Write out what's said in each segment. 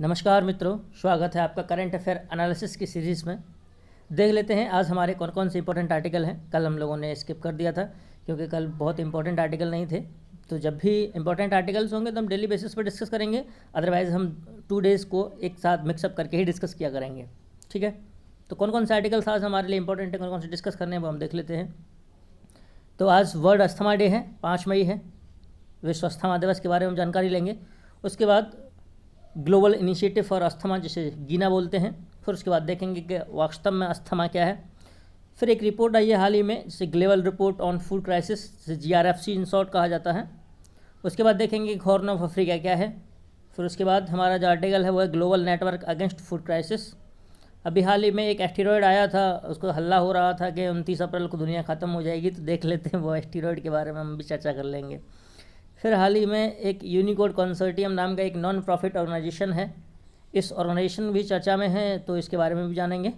नमस्कार मित्रों, स्वागत है आपका करंट अफेयर एनालिसिस की सीरीज़ में। देख लेते हैं आज हमारे कौन कौन से इंपॉर्टेंट आर्टिकल हैं। कल हम लोगों ने स्किप कर दिया था क्योंकि कल बहुत इंपॉर्टेंट आर्टिकल नहीं थे। तो जब भी इंपॉर्टेंट आर्टिकल्स होंगे तो हम डेली बेसिस पर डिस्कस करेंगे, अदरवाइज़ हम 2 डेज़ को एक साथ मिक्सअप करके ही डिस्कस किया करेंगे। ठीक है, तो कौन कौन से आर्टिकल्स आज हमारे लिए इंपॉर्टेंट है, कौन कौन से डिस्कस करने हैं वो हम देख लेते हैं। तो आज वर्ल्ड अस्थमा डे है, 5 मई है, विश्व अस्थमा दिवस के बारे में जानकारी लेंगे। उसके बाद ग्लोबल इनिशिएटिव फॉर अस्थमा, जिसे गीना बोलते हैं। फिर उसके बाद देखेंगे कि वास्तव में अस्थमा क्या है। फिर एक रिपोर्ट आई है हाल ही में, जिसे global report on food crisis, जिसे GRFC इन शॉर्ट कहा जाता है। उसके बाद देखेंगे हॉर्न ऑफ अफ्रीका क्या है। फिर उसके बाद हमारा जो आर्टिकल है वो है global network against food crisis. अभी हाल ही में एक एस्टेरॉयड आया था, उसको हल्ला हो रहा था कि 29 अप्रैल को दुनिया ख़त्म हो जाएगी। तो देख लेते हैं वो एस्टेरॉयड के बारे में हम भी चर्चा कर लेंगे। फिर हाल ही में एक यूनिकोड कंसोर्टियम नाम का एक नॉन प्रॉफिट ऑर्गेनाइजेशन है, इस ऑर्गेनाइजेशन भी चर्चा में है, तो इसके बारे में भी जानेंगे।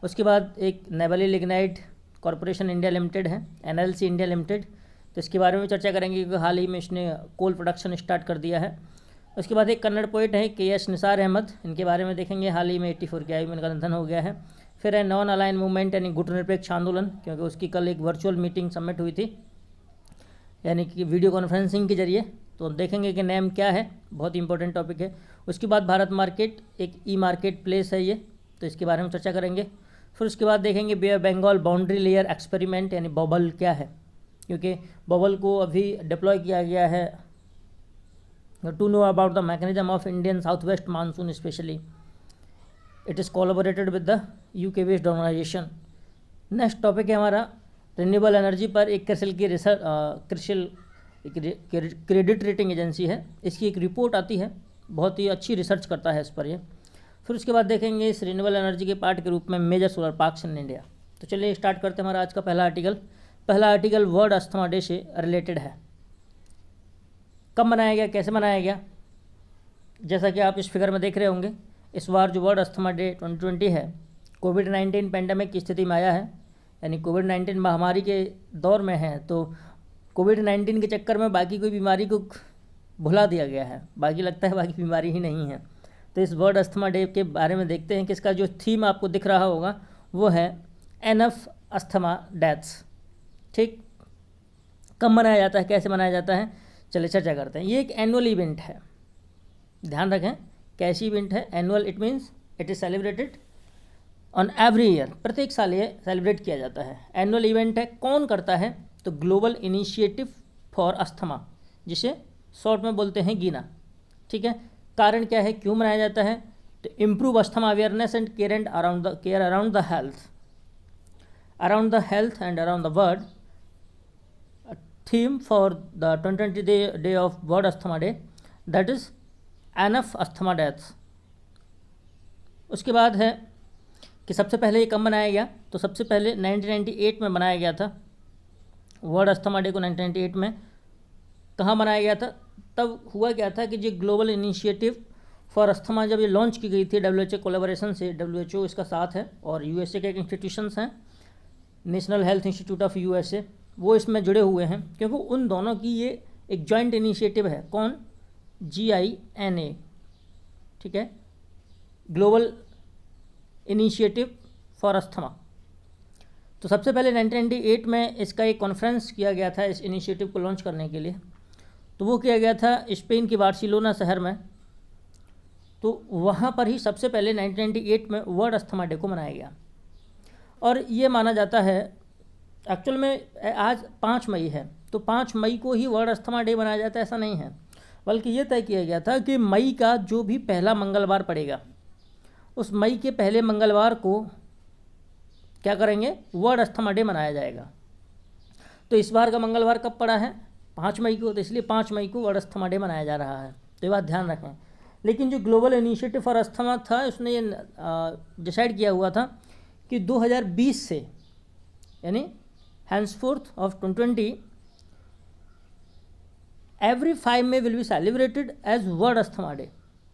उसके बाद एक Neyveli lignite corporation India limited है, NLC इंडिया लिमिटेड, तो इसके बारे में चर्चा करेंगे क्योंकि हाल ही में इसने कोल प्रोडक्शन स्टार्ट कर दिया है। उसके बाद एक कन्नड़ पोइट है KS निसार अहमद, इनके बारे में देखेंगे। हाल ही में 84 की आयु में इनका निधन हो गया है। फिर है नॉन अलाइन मूवमेंट यानी गुटनिरपेक्ष आंदोलन, क्योंकि उसकी कल एक वर्चुअल मीटिंग सबमिट हुई थी, यानी कि वीडियो कॉन्फ्रेंसिंग के जरिए। तो देखेंगे कि नेम क्या है, बहुत इंपॉर्टेंट टॉपिक है। उसके बाद भारत मार्केट एक मार्केट प्लेस है ये, तो इसके बारे में चर्चा करेंगे। फिर उसके बाद देखेंगे bay of Bengal boundary layer experiment यानी बबल क्या है, क्योंकि बबल को अभी डिप्लॉय किया गया है to know about the mechanism of Indian south west monsoon specially. It is collaborated with the UK based organisation. Next topic है हमारा रिन्यूएबल एनर्जी पर एक क्रिसिल की research, CRISIL credit rating agency है, इसकी एक रिपोर्ट आती है, बहुत ही अच्छी रिसर्च करता है इस पर ये। फिर उसके बाद देखेंगे इस रिन्यूएबल एनर्जी के पार्ट के रूप में major solar parks in India. तो चलिए स्टार्ट करते हैं हमारा आज का पहला आर्टिकल। पहला आर्टिकल वर्ल्ड अस्थमा डे से रिलेटेड है। कब मनाया गया, कैसे मनाया गया, जैसा कि आप इस फिगर में देख रहे होंगे, इस बार जो वर्ल्ड अस्थमा डे 2020 है कोविड-19 पेंडेमिक की स्थिति में आया है, यानी कोविड-19 महामारी के दौर में है। तो कोविड-19 के चक्कर में बाकी कोई बीमारी को भुला दिया गया है, बाकी लगता है बाकी बीमारी ही नहीं है। तो इस वर्ल्ड अस्थमा डे के बारे में देखते हैं कि इसका जो थीम आपको दिख रहा होगा वो है एनफ अस्थमा डेथ्स। ठीक, कब मनाया जाता है, कैसे मनाया जाता है, चलिए चर्चा करते हैं। ये एक एनुअल इवेंट है, ध्यान रखें कैसी इवेंट है। Annual it means it is celebrated on every year, प्रत्येक साल ये सेलिब्रेट किया जाता है। एनुअल इवेंट है, कौन करता है, तो ग्लोबल इनिशिएटिव फॉर अस्थमा, जिसे शॉर्ट में बोलते हैं गीना। ठीक है, कारण क्या है, क्यों मनाया जाता है, तो improve asthma awareness and care and around the health and around the world. Theme for the 2020 day of world asthma day, that is enough asthma deaths. उसके बाद है कि सबसे पहले ये कब मनाया गया, तो सबसे पहले 1998 में मनाया गया था वर्ल्ड अस्थमा डे को। 1998 में कहाँ मनाया गया था, तब हुआ क्या था कि जो ग्लोबल इनिशिएटिव फॉर अस्थमा जब ये लॉन्च की गई थी WHO कोलैबोरेशन से, WHO इसका साथ है और USA के एक इंस्टीट्यूशंस हैं, national health institute of USA, वो इसमें जुड़े हुए हैं, क्योंकि उन दोनों की ये एक जॉइंट इनिशिएटिव है। कौन, GINA, ठीक है, ग्लोबल इनिशिएटिव फॉर अस्थमा। तो सबसे पहले 1998 में इसका एक कॉन्फ्रेंस किया गया था इस इनिशिएटिव को लॉन्च करने के लिए। तो वो किया गया था स्पेन के बार्सिलोना शहर में। तो वहाँ पर ही सबसे पहले 1998 में वर्ल्ड अस्थमा डे को मनाया गया। और ये माना जाता है, एक्चुअल में आज 5 मई है, तो 5 मई को ही वर्ल्ड अस्थमा डे मनाया जाता है, ऐसा नहीं है, बल्कि ये तय किया गया था कि मई का जो भी पहला मंगलवार पड़ेगा, उस मई के पहले मंगलवार को क्या करेंगे, वर्ल्ड अस्थमा डे मनाया जाएगा। तो इस बार का मंगलवार कब पड़ा है, 5 मई को, तो इसलिए 5 मई को वर्ल्ड अस्थमा डे मनाया जा रहा है। तो ये बात ध्यान रखें। लेकिन जो ग्लोबल इनिशिएटिव फॉर अस्थमा था, उसने ये डिसाइड किया हुआ था कि 2020 से, यानी henceforth of 2020 every 5 May will be celebrated as world asthma day.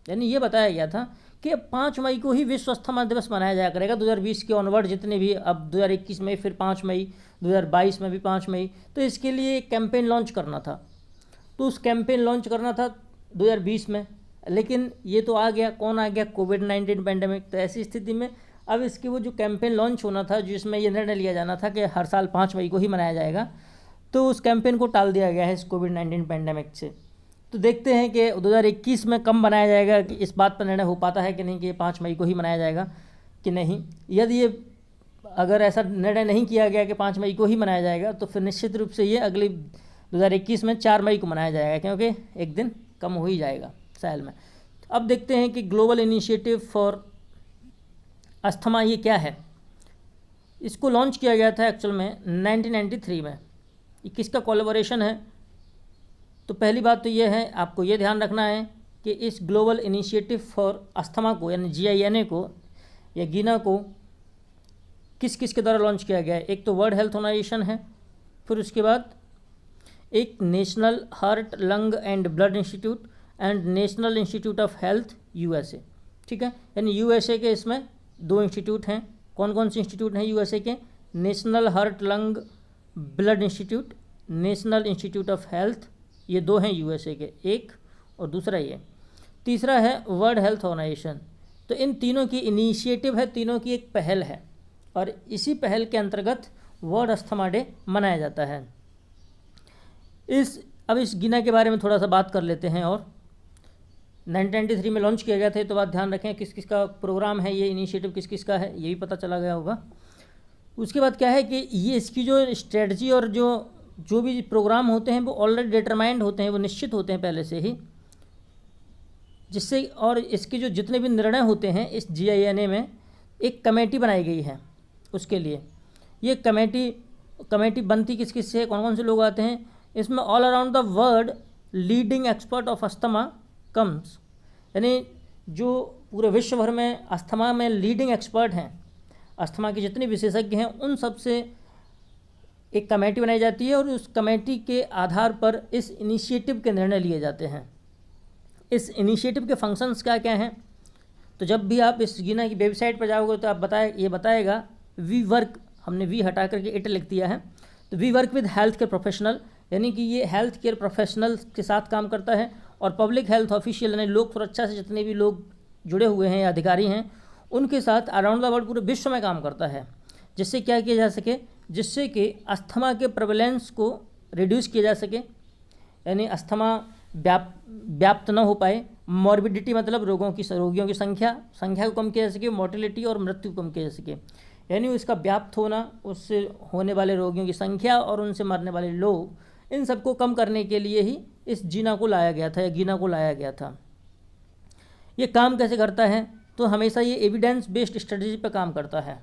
यानी ये बताया गया था कि 5 मई को ही विश्व अस्थमा दिवस मनाया जाया करेगा। 2020 के ऑनवर्ड जितने भी, अब 2021 में फिर 5 मई, 2022 में भी 5 मई। तो इसके लिए एक कैंपेन लॉन्च करना था, तो उस कैंपेन लॉन्च करना था 2020 में, लेकिन ये तो आ गया, कौन आ गया, कोविड-19 पैंडेमिक। तो ऐसी स्थिति में अब इसकी वो जो कैंपेन लॉन्च होना था, जिसमें ये निर्णय लिया जाना था कि हर साल 5 मई को ही मनाया जाएगा, तो उस कैंपेन को टाल दिया गया है इस कोविड-19 पैंडेमिक से। तो देखते हैं कि 2021 में कब मनाया जाएगा, कि इस बात पर निर्णय हो पाता है कि नहीं कि 5 मई को ही मनाया जाएगा कि नहीं। यदि ये अगर ऐसा निर्णय नहीं किया गया कि 5 मई को ही मनाया जाएगा, तो फिर निश्चित रूप से ये अगली 2021 में 4 मई को मनाया जाएगा, क्योंकि एक दिन कम हो ही जाएगा साल में। अब देखते हैं कि ग्लोबल इनिशिएटिव फॉर अस्थमा ये क्या है। इसको लॉन्च किया गया था एक्चुअल में 1993 में। ये किसका कोलैबोरेशन है? तो पहली बात तो ये है, आपको ये ध्यान रखना है कि इस ग्लोबल इनिशिएटिव फॉर अस्थमा को, यानी GINA को या गिना को, किस किस के द्वारा लॉन्च किया गया है। एक तो वर्ल्ड हेल्थ ऑर्गेनाइजेशन है, फिर उसके बाद एक national heart lung and blood institute and national institute of health USA। ठीक है, यानी USA के इसमें 2 इंस्टीट्यूट हैं। कौन कौन से इंस्टीट्यूट हैं USA के? National heart lung blood institute, national institute of health, ये 2 हैं USA के, एक और दूसरा ये। तीसरा है वर्ल्ड हेल्थ ऑर्गेनाइजेशन। तो इन तीनों की इनिशिएटिव है, तीनों की एक पहल है, और इसी पहल के अंतर्गत वर्ल्ड अस्थमा डे मनाया जाता है। अब इस गिना के बारे में थोड़ा सा बात कर लेते हैं। और 1993 में लॉन्च किया गया था, तो बात ध्यान रखें किस किस का प्रोग्राम है, ये इनिशिएटिव किस किस का है, ये भी पता चला गया होगा। उसके बाद क्या है कि ये इसकी जो स्ट्रेटजी और जो भी प्रोग्राम होते हैं वो ऑलरेडी डिटरमाइंड होते हैं, वो निश्चित होते हैं पहले से ही, जिससे और इसके जो जितने भी निर्णय होते हैं इस GINA में एक कमेटी बनाई गई है उसके लिए। ये कमेटी बनती किस किस से, कौन कौन से लोग आते हैं इसमें? All around the world leading expert of asthma comes, यानी जो पूरे विश्व भर में अस्थमा में लीडिंग एक्सपर्ट हैं, अस्थमा के जितने विशेषज्ञ हैं, उन सब से एक कमेटी बनाई जाती है, और उस कमेटी के आधार पर इस इनिशिएटिव के निर्णय लिए जाते हैं। इस इनिशिएटिव के फंक्शंस क्या क्या हैं? तो जब भी आप इस गिना की वेबसाइट पर जाओगे तो आप ये बताएगा वी वर्क, हमने वी हटा करके इट लिख दिया है, तो we work with health care professional, यानी कि ये हेल्थ केयर प्रोफेशनल के साथ काम करता है, और पब्लिक हेल्थ ऑफिशियल, यानी लोक सुरक्षा से जितने भी लोग जुड़े हुए हैं या अधिकारी हैं, उनके साथ अराउंड द वर्ल्ड पूरे विश्व में काम करता है। जिससे क्या किया जा सके, जिससे कि अस्थमा के प्रेवलेंस को रिड्यूस किया जा सके, यानी अस्थमा व्याप्त न हो पाए। मॉर्बिडिटी मतलब रोगियों की संख्या को कम किया जा सके, मोर्टेलिटी और मृत्यु कम किया जा सके, यानी उसका व्याप्त होना, उससे होने वाले रोगियों की संख्या और उनसे मरने वाले लोग, इन सबको कम करने के लिए ही इस गिना को लाया गया था या गिना को लाया गया था। ये काम कैसे करता है? तो हमेशा ये एविडेंस बेस्ड स्ट्रेटजी पर काम करता है,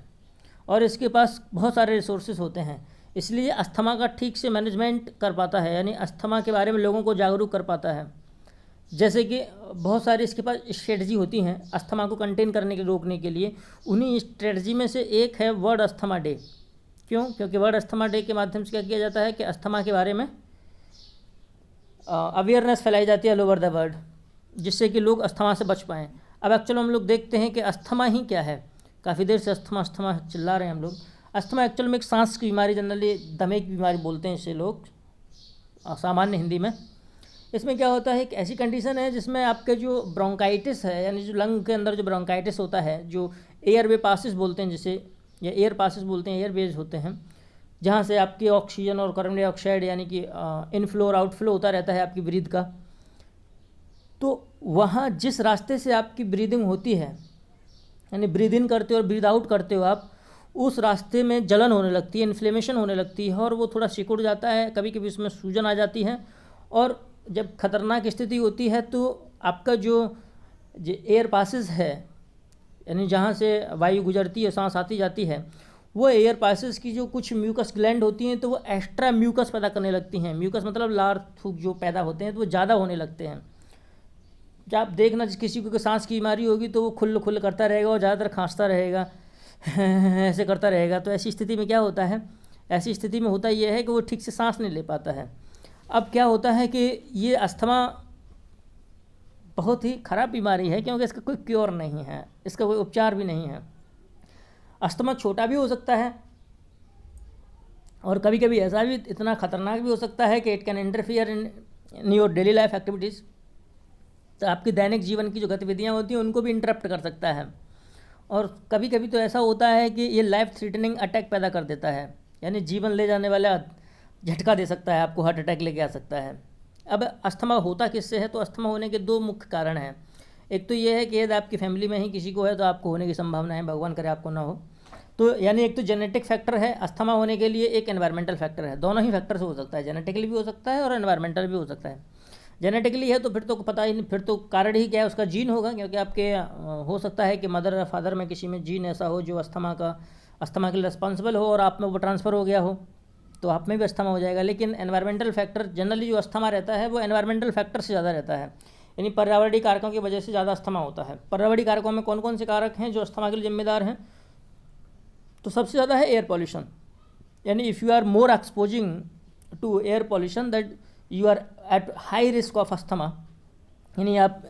और इसके पास बहुत सारे रिसोर्सेज होते हैं, इसलिए अस्थमा का ठीक से मैनेजमेंट कर पाता है, यानी अस्थमा के बारे में लोगों को जागरूक कर पाता है। जैसे कि बहुत सारी इसके पास स्ट्रेटजी होती हैं अस्थमा को कंटेन करने के, रोकने के लिए। उन्हीं स्ट्रेटजी में से एक है वर्ल्ड अस्थमा डे। क्यों? क्योंकि वर्ल्ड अस्थमा डे के माध्यम से क्या किया जाता है कि अस्थमा के बारे में अवेयरनेस फैलाई जाती है ऑल ओवर द वर्ल्ड, जिससे कि लोग अस्थमा से बच पाएँ। अब एक्चुअल हम लोग देखते हैं कि अस्थमा ही क्या है। काफ़ी देर से अस्थमा चिल्ला रहे हैं हम लोग। अस्थमा एक्चुअल में एक सांस की बीमारी, जनरली दमे की बीमारी बोलते हैं इसे लोग सामान्य हिंदी में। इसमें क्या होता है, एक ऐसी कंडीशन है जिसमें आपके जो ब्रोंकाइटिस है, यानी जो लंग के अंदर जो ब्रोंकाइटिस होता है, जो एयरवे पासेस बोलते हैं जिसे, या एयर पासेस बोलते हैं, एयरवेज होते हैं, जहाँ से आपकी ऑक्सीजन और कार्बन डाइऑक्साइड यानी कि इनफ्लो और आउटफ्लो होता रहता है आपकी ब्रीथ का। तो वहाँ जिस रास्ते से आपकी ब्रीदिंग होती है, यानी ब्रीद इन करते हो और ब्रीद आउट करते हो आप, उस रास्ते में जलन होने लगती है, इन्फ्लेमेशन होने लगती है, और वो थोड़ा सिकुड़ जाता है, कभी कभी उसमें सूजन आ जाती है। और जब खतरनाक स्थिति होती है तो आपका जो एयर पासेस है, यानी जहाँ से वायु गुजरती है, सांस आती जाती है, वो एयर पासेस की जो कुछ म्यूकस ग्लैंड होती हैं, तो वो एक्स्ट्रा म्यूकस पैदा करने लगती हैं। म्यूकस मतलब लार थूक जो पैदा होते हैं, तो वो ज़्यादा होने लगते हैं। जब आप देखना किसी को सांस की बीमारी होगी तो वो खुल करता रहेगा और ज़्यादातर खांसता रहेगा, ऐसे करता रहेगा। तो ऐसी स्थिति में क्या होता है, ऐसी स्थिति में होता यह है कि वो ठीक से सांस नहीं ले पाता है। अब क्या होता है कि ये अस्थमा बहुत ही ख़राब बीमारी है, क्योंकि इसका कोई क्योर नहीं है, इसका कोई उपचार भी नहीं है। अस्थमा छोटा भी हो सकता है, और कभी कभी ऐसा भी इतना खतरनाक भी हो सकता है कि it can interfere in your daily life activities. तो आपकी दैनिक जीवन की जो गतिविधियाँ होती हैं उनको भी इंटरप्ट कर सकता है। और कभी कभी तो ऐसा होता है कि ये लाइफ थ्रेटनिंग अटैक पैदा कर देता है, यानी जीवन ले जाने वाला झटका दे सकता है, आपको हार्ट अटैक लेके आ सकता है। अब अस्थमा होता किससे है? तो अस्थमा होने के दो मुख्य कारण हैं। एक तो ये है कि यदि आपकी फैमिली में ही किसी को है तो आपको होने की संभावना है, भगवान करे आपको ना हो। तो यानी एक तो जेनेटिक फैक्टर है अस्थमा होने के लिए, एक एनवायरमेंटल फैक्टर है। दोनों ही फैक्टर से हो सकता है, जेनेटिकली भी हो सकता है और एनवायरमेंटल भी हो सकता है। जेनेटिकली है तो फिर तो पता ही नहीं, फिर तो कारण ही क्या है, उसका जीन होगा, क्योंकि आपके हो सकता है कि मदर या फादर में किसी में जीन ऐसा हो जो अस्थमा के लिए रिस्पॉन्सिबल हो और आप में वो ट्रांसफ़र हो गया हो, तो आप में भी अस्थमा हो जाएगा। लेकिन एनवायरमेंटल फैक्टर जनरली जो अस्थमा रहता है वो एनवायरमेंटल फैक्टर से ज़्यादा रहता है, यानी पर्यावरणीय कारकों की वजह से ज़्यादा अस्थमा होता है। पर्यावरणीय कारकों में कौन कौन से कारक हैं जो अस्थमा के लिए जिम्मेदार हैं? तो सबसे ज़्यादा है एयर पॉल्यूशन, यानी if you are more exposing to air pollution that you are at high risk of asthma, यानी आप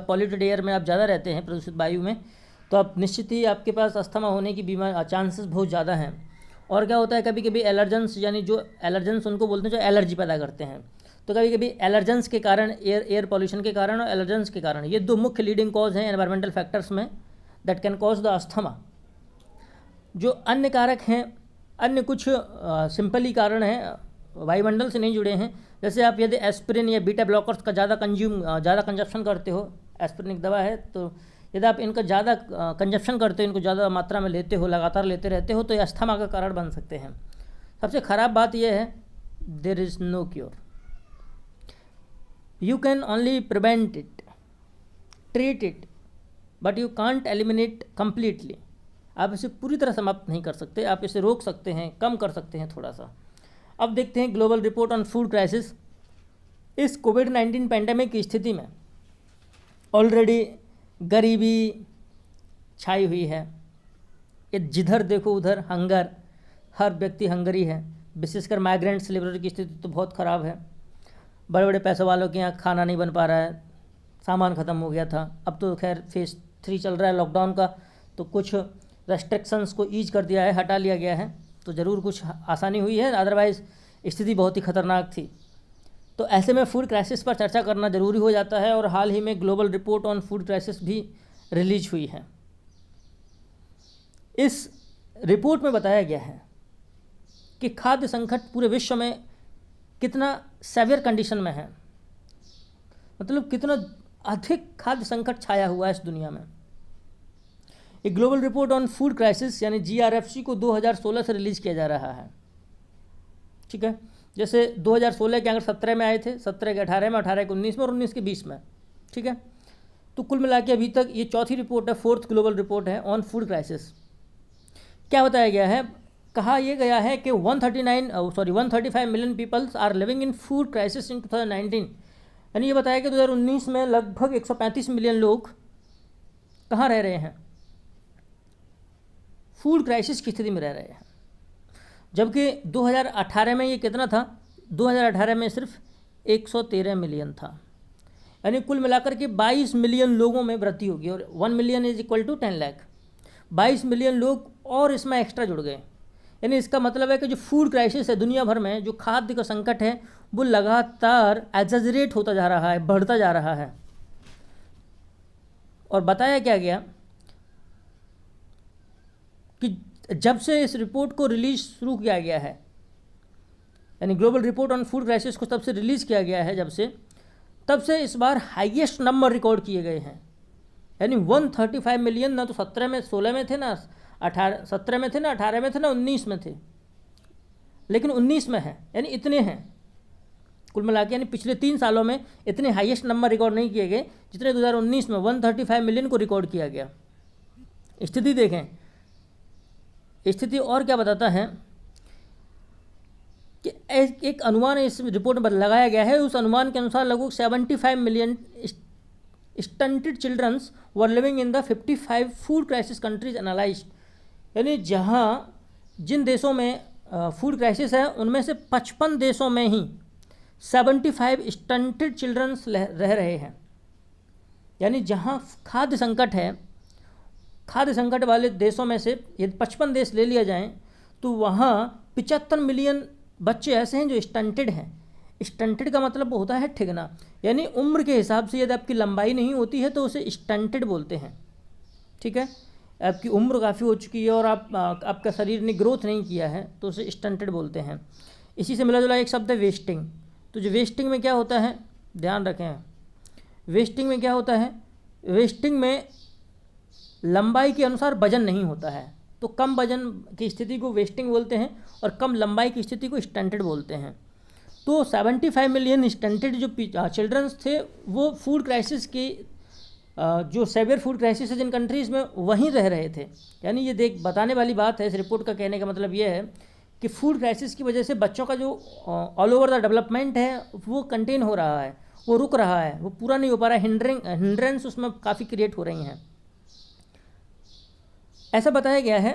पॉल्यूटेड एयर में आप ज़्यादा रहते हैं, प्रदूषित वायु में, तो आप निश्चित ही आपके पास अस्थमा होने की चांसेस बहुत ज़्यादा हैं। और क्या होता है, कभी कभी एलर्जेंस, यानी जो एलर्जेंस उनको बोलते हैं जो एलर्जी पैदा करते हैं, तो कभी कभी एलर्जेंस के कारण, एयर पॉल्यूशन के कारण और एलर्जेंस के कारण, ये दो मुख्य लीडिंग कॉज हैं एनवायरमेंटल फैक्टर्स में that can cause the asthma. जो अन्य कारक हैं, अन्य कुछ सिंपल ही कारण हैं, वायुमंडल से नहीं जुड़े हैं। जैसे आप यदि एस्पिरिन या बीटा ब्लॉकर्स का ज़्यादा कंजप्शन करते हो, एस्पिरिन एक दवा है, तो यदि आप इनका ज़्यादा कंजप्शन करते हो, इनको ज़्यादा मात्रा में लेते हो, लगातार लेते रहते हो, तो ये अस्थमा का कारण बन सकते हैं। सबसे ख़राब बात यह है, there is no cure, you can only prevent it, treat it, but you can't eliminate completely. आप इसे पूरी तरह समाप्त नहीं कर सकते, आप इसे रोक सकते हैं, कम कर सकते हैं थोड़ा सा। अब देखते हैं global report on food crisis. इस कोविड-19 पैंडेमिक की स्थिति में ऑलरेडी गरीबी छाई हुई है, ये जिधर देखो उधर हंगर, हर व्यक्ति हंगरी है, विशेषकर माइग्रेंट्स लेबर की स्थिति तो बहुत ख़राब है। बड़े बड़े पैसे वालों के यहाँ खाना नहीं बन पा रहा है, सामान ख़त्म हो गया था। अब तो खैर फेज़ 3 चल रहा है लॉकडाउन का, तो कुछ रेस्ट्रिक्शंस को ईज कर दिया है, हटा लिया गया है, तो ज़रूर कुछ आसानी हुई है, अदरवाइज़ स्थिति बहुत ही ख़तरनाक थी। तो ऐसे में फूड क्राइसिस पर चर्चा करना ज़रूरी हो जाता है, और हाल ही में global report on food crisis भी रिलीज हुई है। इस रिपोर्ट में बताया गया है कि खाद्य संकट पूरे विश्व में कितना सेवियर कंडीशन में है, मतलब कितना अधिक खाद्य संकट छाया हुआ है इस दुनिया में। एक global report on food crisis यानी GRFC को 2016 से रिलीज़ किया जा रहा है, ठीक है। जैसे 2016 के अगर 17 में आए थे, 17 के 18 में, 18 के 19 में और 19 के 20 में, ठीक है। तो कुल मिला के अभी तक ये चौथी रिपोर्ट है, 4th ग्लोबल रिपोर्ट है ऑन फूड क्राइसिस। क्या बताया गया है? कहा यह गया है कि 135 million peoples are living in food crisis in 2019, यानी ये बताया कि 2019 में लगभग 135 मिलियन लोग कहाँ रह रहे हैं, फूड क्राइसिस की स्थिति में रह रहे हैं। जबकि 2018 में ये कितना था? 2018 में सिर्फ 113 मिलियन था, यानी कुल मिलाकर के 22 मिलियन लोगों में वृद्धि होगी, और 1 million is equal to 10 lakh. 22 million लोग और इसमें एक्स्ट्रा जुड़ गए, यानी इसका मतलब है कि जो फूड क्राइसिस है दुनिया भर में, जो खाद्य का संकट है, वो लगातार एग्जैजरेट होता जा रहा है, बढ़ता जा रहा है। और बताया क्या गया कि जब से इस रिपोर्ट को रिलीज शुरू किया गया है, यानी global report on food crisis को तब से रिलीज़ किया गया है, जब से तब से इस बार हाईएस्ट नंबर रिकॉर्ड किए गए हैं, यानी 135 मिलियन। ना तो 17 में 16 में थे, ना 17 में थे, ना 18 में थे, ना 19 में थे, लेकिन 19 में है, यानी इतने हैं कुल मिला के। यानी पिछले 3 सालों में इतने हाईएस्ट नंबर रिकॉर्ड नहीं किए गए जितने 2019 में 135 मिलियन को रिकॉर्ड किया गया। स्थिति देखें, स्थिति और क्या बताता है कि एक अनुमान इस रिपोर्ट में लगाया गया है। उस अनुमान के अनुसार लगभग 75 million stunted childrens were living in the 55 food crisis countries analysed, यानी जिन देशों में फूड क्राइसिस है उनमें से 55 देशों में ही 75 स्टंटेड चिल्ड्रंस रह रहे हैं। यानी जहाँ खाद्य संकट है, खाद्य संकट वाले देशों में से यदि 55 देश ले लिया जाएं तो वहाँ 75 मिलियन बच्चे ऐसे हैं जो स्टंटेड हैं, स्टंटेड का मतलब होता है ठिगना, यानी उम्र के हिसाब से यदि आपकी लंबाई नहीं होती है तो उसे स्टंटेड बोलते हैं। ठीक है, आपकी उम्र काफ़ी हो चुकी है और आपका शरीर ने ग्रोथ नहीं किया है तो उसे स्टंटेड बोलते हैं। इसी से मिला जुला एक शब्द है वेस्टिंग। तो जो वेस्टिंग में क्या होता है, ध्यान रखें, वेस्टिंग में क्या होता है, वेस्टिंग में लंबाई के अनुसार वजन नहीं होता है, तो कम वजन की स्थिति को वेस्टिंग बोलते हैं और कम लंबाई की स्थिति को स्टंटेड बोलते हैं। तो 75 मिलियन स्टंटेड जो चिल्ड्रंस थे वो फूड क्राइसिस की जो सेवियर फूड क्राइसिस है जिन कंट्रीज़ में वहीं रह रहे थे। यानी ये बताने वाली बात है, इस रिपोर्ट का कहने का मतलब ये है कि फूड क्राइसिस की वजह से बच्चों का जो ऑल ओवर द डेवलपमेंट है वो कंटेन हो रहा है, वो रुक रहा है, वो पूरा नहीं हो पा रहा है, हिंड्रेंस उसमें काफ़ी क्रिएट हो रही हैं। ऐसा बताया गया है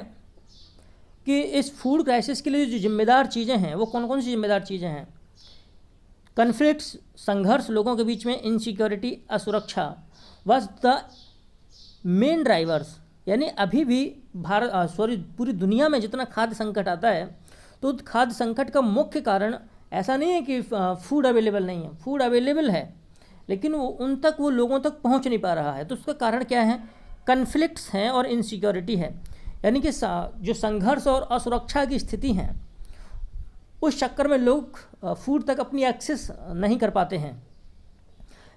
कि इस फूड क्राइसिस के लिए जो जिम्मेदार चीज़ें हैं वो कौन कौन सी जिम्मेदार चीज़ें हैं। कन्फ्लिक्ट्स, संघर्ष लोगों के बीच में, इनसिक्योरिटी, असुरक्षा वाज द मेन ड्राइवर्स। यानी अभी भी पूरी दुनिया में जितना खाद्य संकट आता है तो खाद्य संकट का मुख्य कारण ऐसा नहीं है कि फूड अवेलेबल नहीं है, फूड अवेलेबल है लेकिन वो लोगों तक पहुंच नहीं पा रहा है। तो उसका कारण क्या है, कन्फ्लिक्ट्स हैं और इनसिक्योरिटी है। यानी कि जो संघर्ष और असुरक्षा की स्थिति है उस चक्कर में लोग फूड तक अपनी एक्सेस नहीं कर पाते हैं।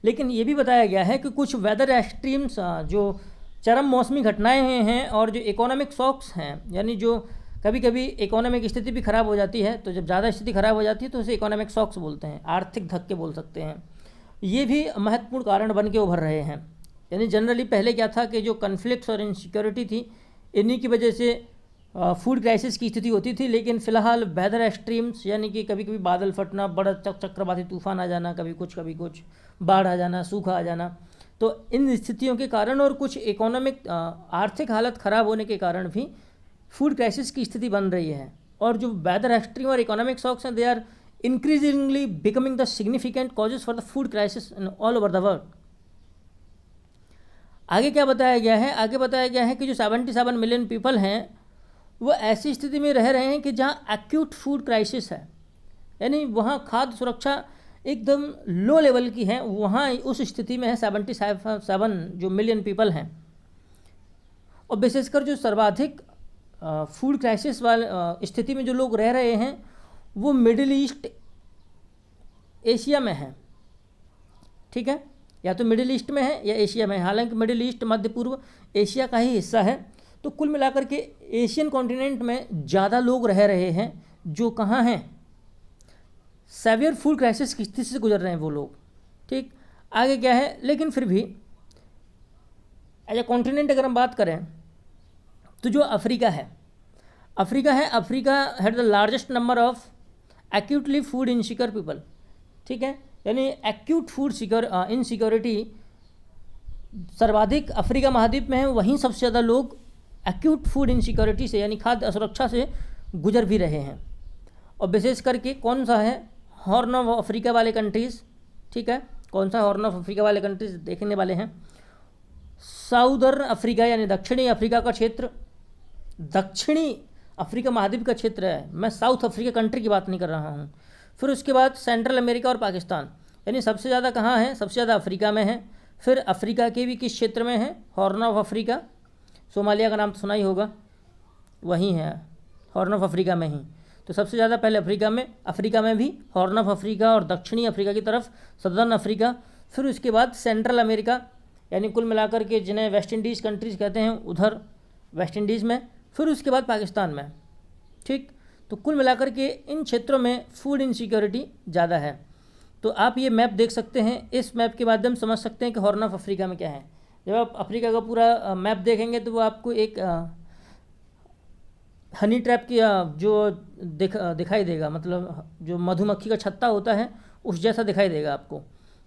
लेकिन ये भी बताया गया है कि कुछ वेदर एक्सट्रीम्स, जो चरम मौसमी घटनाएं हैं और जो इकोनॉमिक शॉक्स हैं, यानी जो कभी कभी इकोनॉमिक स्थिति भी ख़राब हो जाती है, तो जब ज़्यादा स्थिति ख़राब हो जाती है तो उसे इकोनॉमिक शॉक्स बोलते हैं, आर्थिक धक्के बोल सकते हैं। ये भी महत्वपूर्ण कारण बन के उभर रहे हैं। यानी जनरली पहले क्या था कि जो कन्फ्लिक्ट्स और इनसिक्योरिटी थी इन्हीं की वजह से फूड क्राइसिस की स्थिति होती थी, लेकिन फ़िलहाल वेदर एक्सट्रीम्स यानी कि कभी कभी बादल फटना, बड़ा चक्रवाती तूफान आ जाना, कभी कुछ बाढ़ आ जाना, सूखा आ जाना, तो इन स्थितियों के कारण और कुछ इकोनॉमिक आर्थिक हालत ख़राब होने के कारण भी फूड क्राइसिस की स्थिति बन रही है। और जो वेदर एक्सट्रीम और इकोनॉमिक शॉक्स हैं they are increasingly becoming the significant causes for the food crisis in all over the world. आगे क्या बताया गया है, आगे बताया गया है कि जो 77 मिलियन पीपल हैं वो ऐसी स्थिति में रह रहे हैं कि जहाँ एक्यूट फूड क्राइसिस है, यानी वहाँ खाद्य सुरक्षा एकदम लो लेवल की है, वहाँ उस स्थिति में है 77 जो मिलियन पीपल हैं। और विशेषकर जो सर्वाधिक फूड क्राइसिस वाले स्थिति में जो लोग रह रहे हैं वो मिडिल ईस्ट एशिया में है। ठीक है, या तो मिडिल ईस्ट में है या एशिया में है। हालांकि मिडिल ईस्ट मध्य पूर्व एशिया का ही हिस्सा है, तो कुल मिलाकर के एशियन कॉन्टिनेंट में ज़्यादा लोग रह रहे हैं जो कहाँ हैं, सेवियर फूड क्राइसिस की स्थिति से गुजर रहे हैं वो लोग। ठीक, आगे क्या है, लेकिन फिर भी एज ए कॉन्टिनेंट अगर हम बात करें तो जो अफ्रीका है, Africa had the largest number of actually food insecure people. ठीक है, यानी एक्यूट फूड इनसिक्योरिटी सर्वाधिक अफ्रीका महाद्वीप में है, वहीं सबसे ज़्यादा लोग एक्यूट फूड इनसिक्योरिटी से यानी खाद्य असुरक्षा से गुजर भी रहे हैं। और विशेष करके कौन सा है, हॉर्न ऑफ अफ्रीका वाले कंट्रीज़। ठीक है, कौन सा हॉर्न ऑफ अफ्रीका वाले कंट्रीज़ देखने वाले हैं, साउदर्न अफ्रीका यानी दक्षिणी अफ्रीका का क्षेत्र, दक्षिणी अफ्रीका महाद्वीप का क्षेत्र है, मैं साउथ अफ्रीका कंट्री की बात नहीं कर रहा हूँ। फिर उसके बाद सेंट्रल अमेरिका और पाकिस्तान, यानी सबसे ज़्यादा कहाँ है, सबसे ज़्यादा अफ्रीका में है। फिर अफ्रीका के भी किस क्षेत्र में है, हॉर्न ऑफ अफ्रीका, सोमालिया का नाम तो सुना ही होगा, वहीं है हॉर्न ऑफ अफ्रीका में ही। तो सबसे ज़्यादा पहले अफ्रीका में भी हॉर्न ऑफ अफ्रीका और दक्षिणी अफ्रीका की तरफ सदर्न अफ्रीका। फिर उसके बाद सेंट्रल अमेरिका, यानी कुल मिलाकर के जिन्हें वेस्ट इंडीज़ कंट्रीज़ कहते हैं उधर वेस्ट इंडीज़ में। फिर उसके बाद पाकिस्तान में। ठीक, तो कुल मिलाकर के इन क्षेत्रों में फूड इनसिक्योरिटी ज़्यादा है। तो आप ये मैप देख सकते हैं, इस मैप के माध्यम समझ सकते हैं कि हॉर्न ऑफ अफ्रीका में क्या है। जब आप अफ्रीका का पूरा मैप देखेंगे तो वो आपको एक हनी ट्रैप की जो दिखाई देगा, मतलब जो मधुमक्खी का छत्ता होता है उस जैसा दिखाई देगा आपको।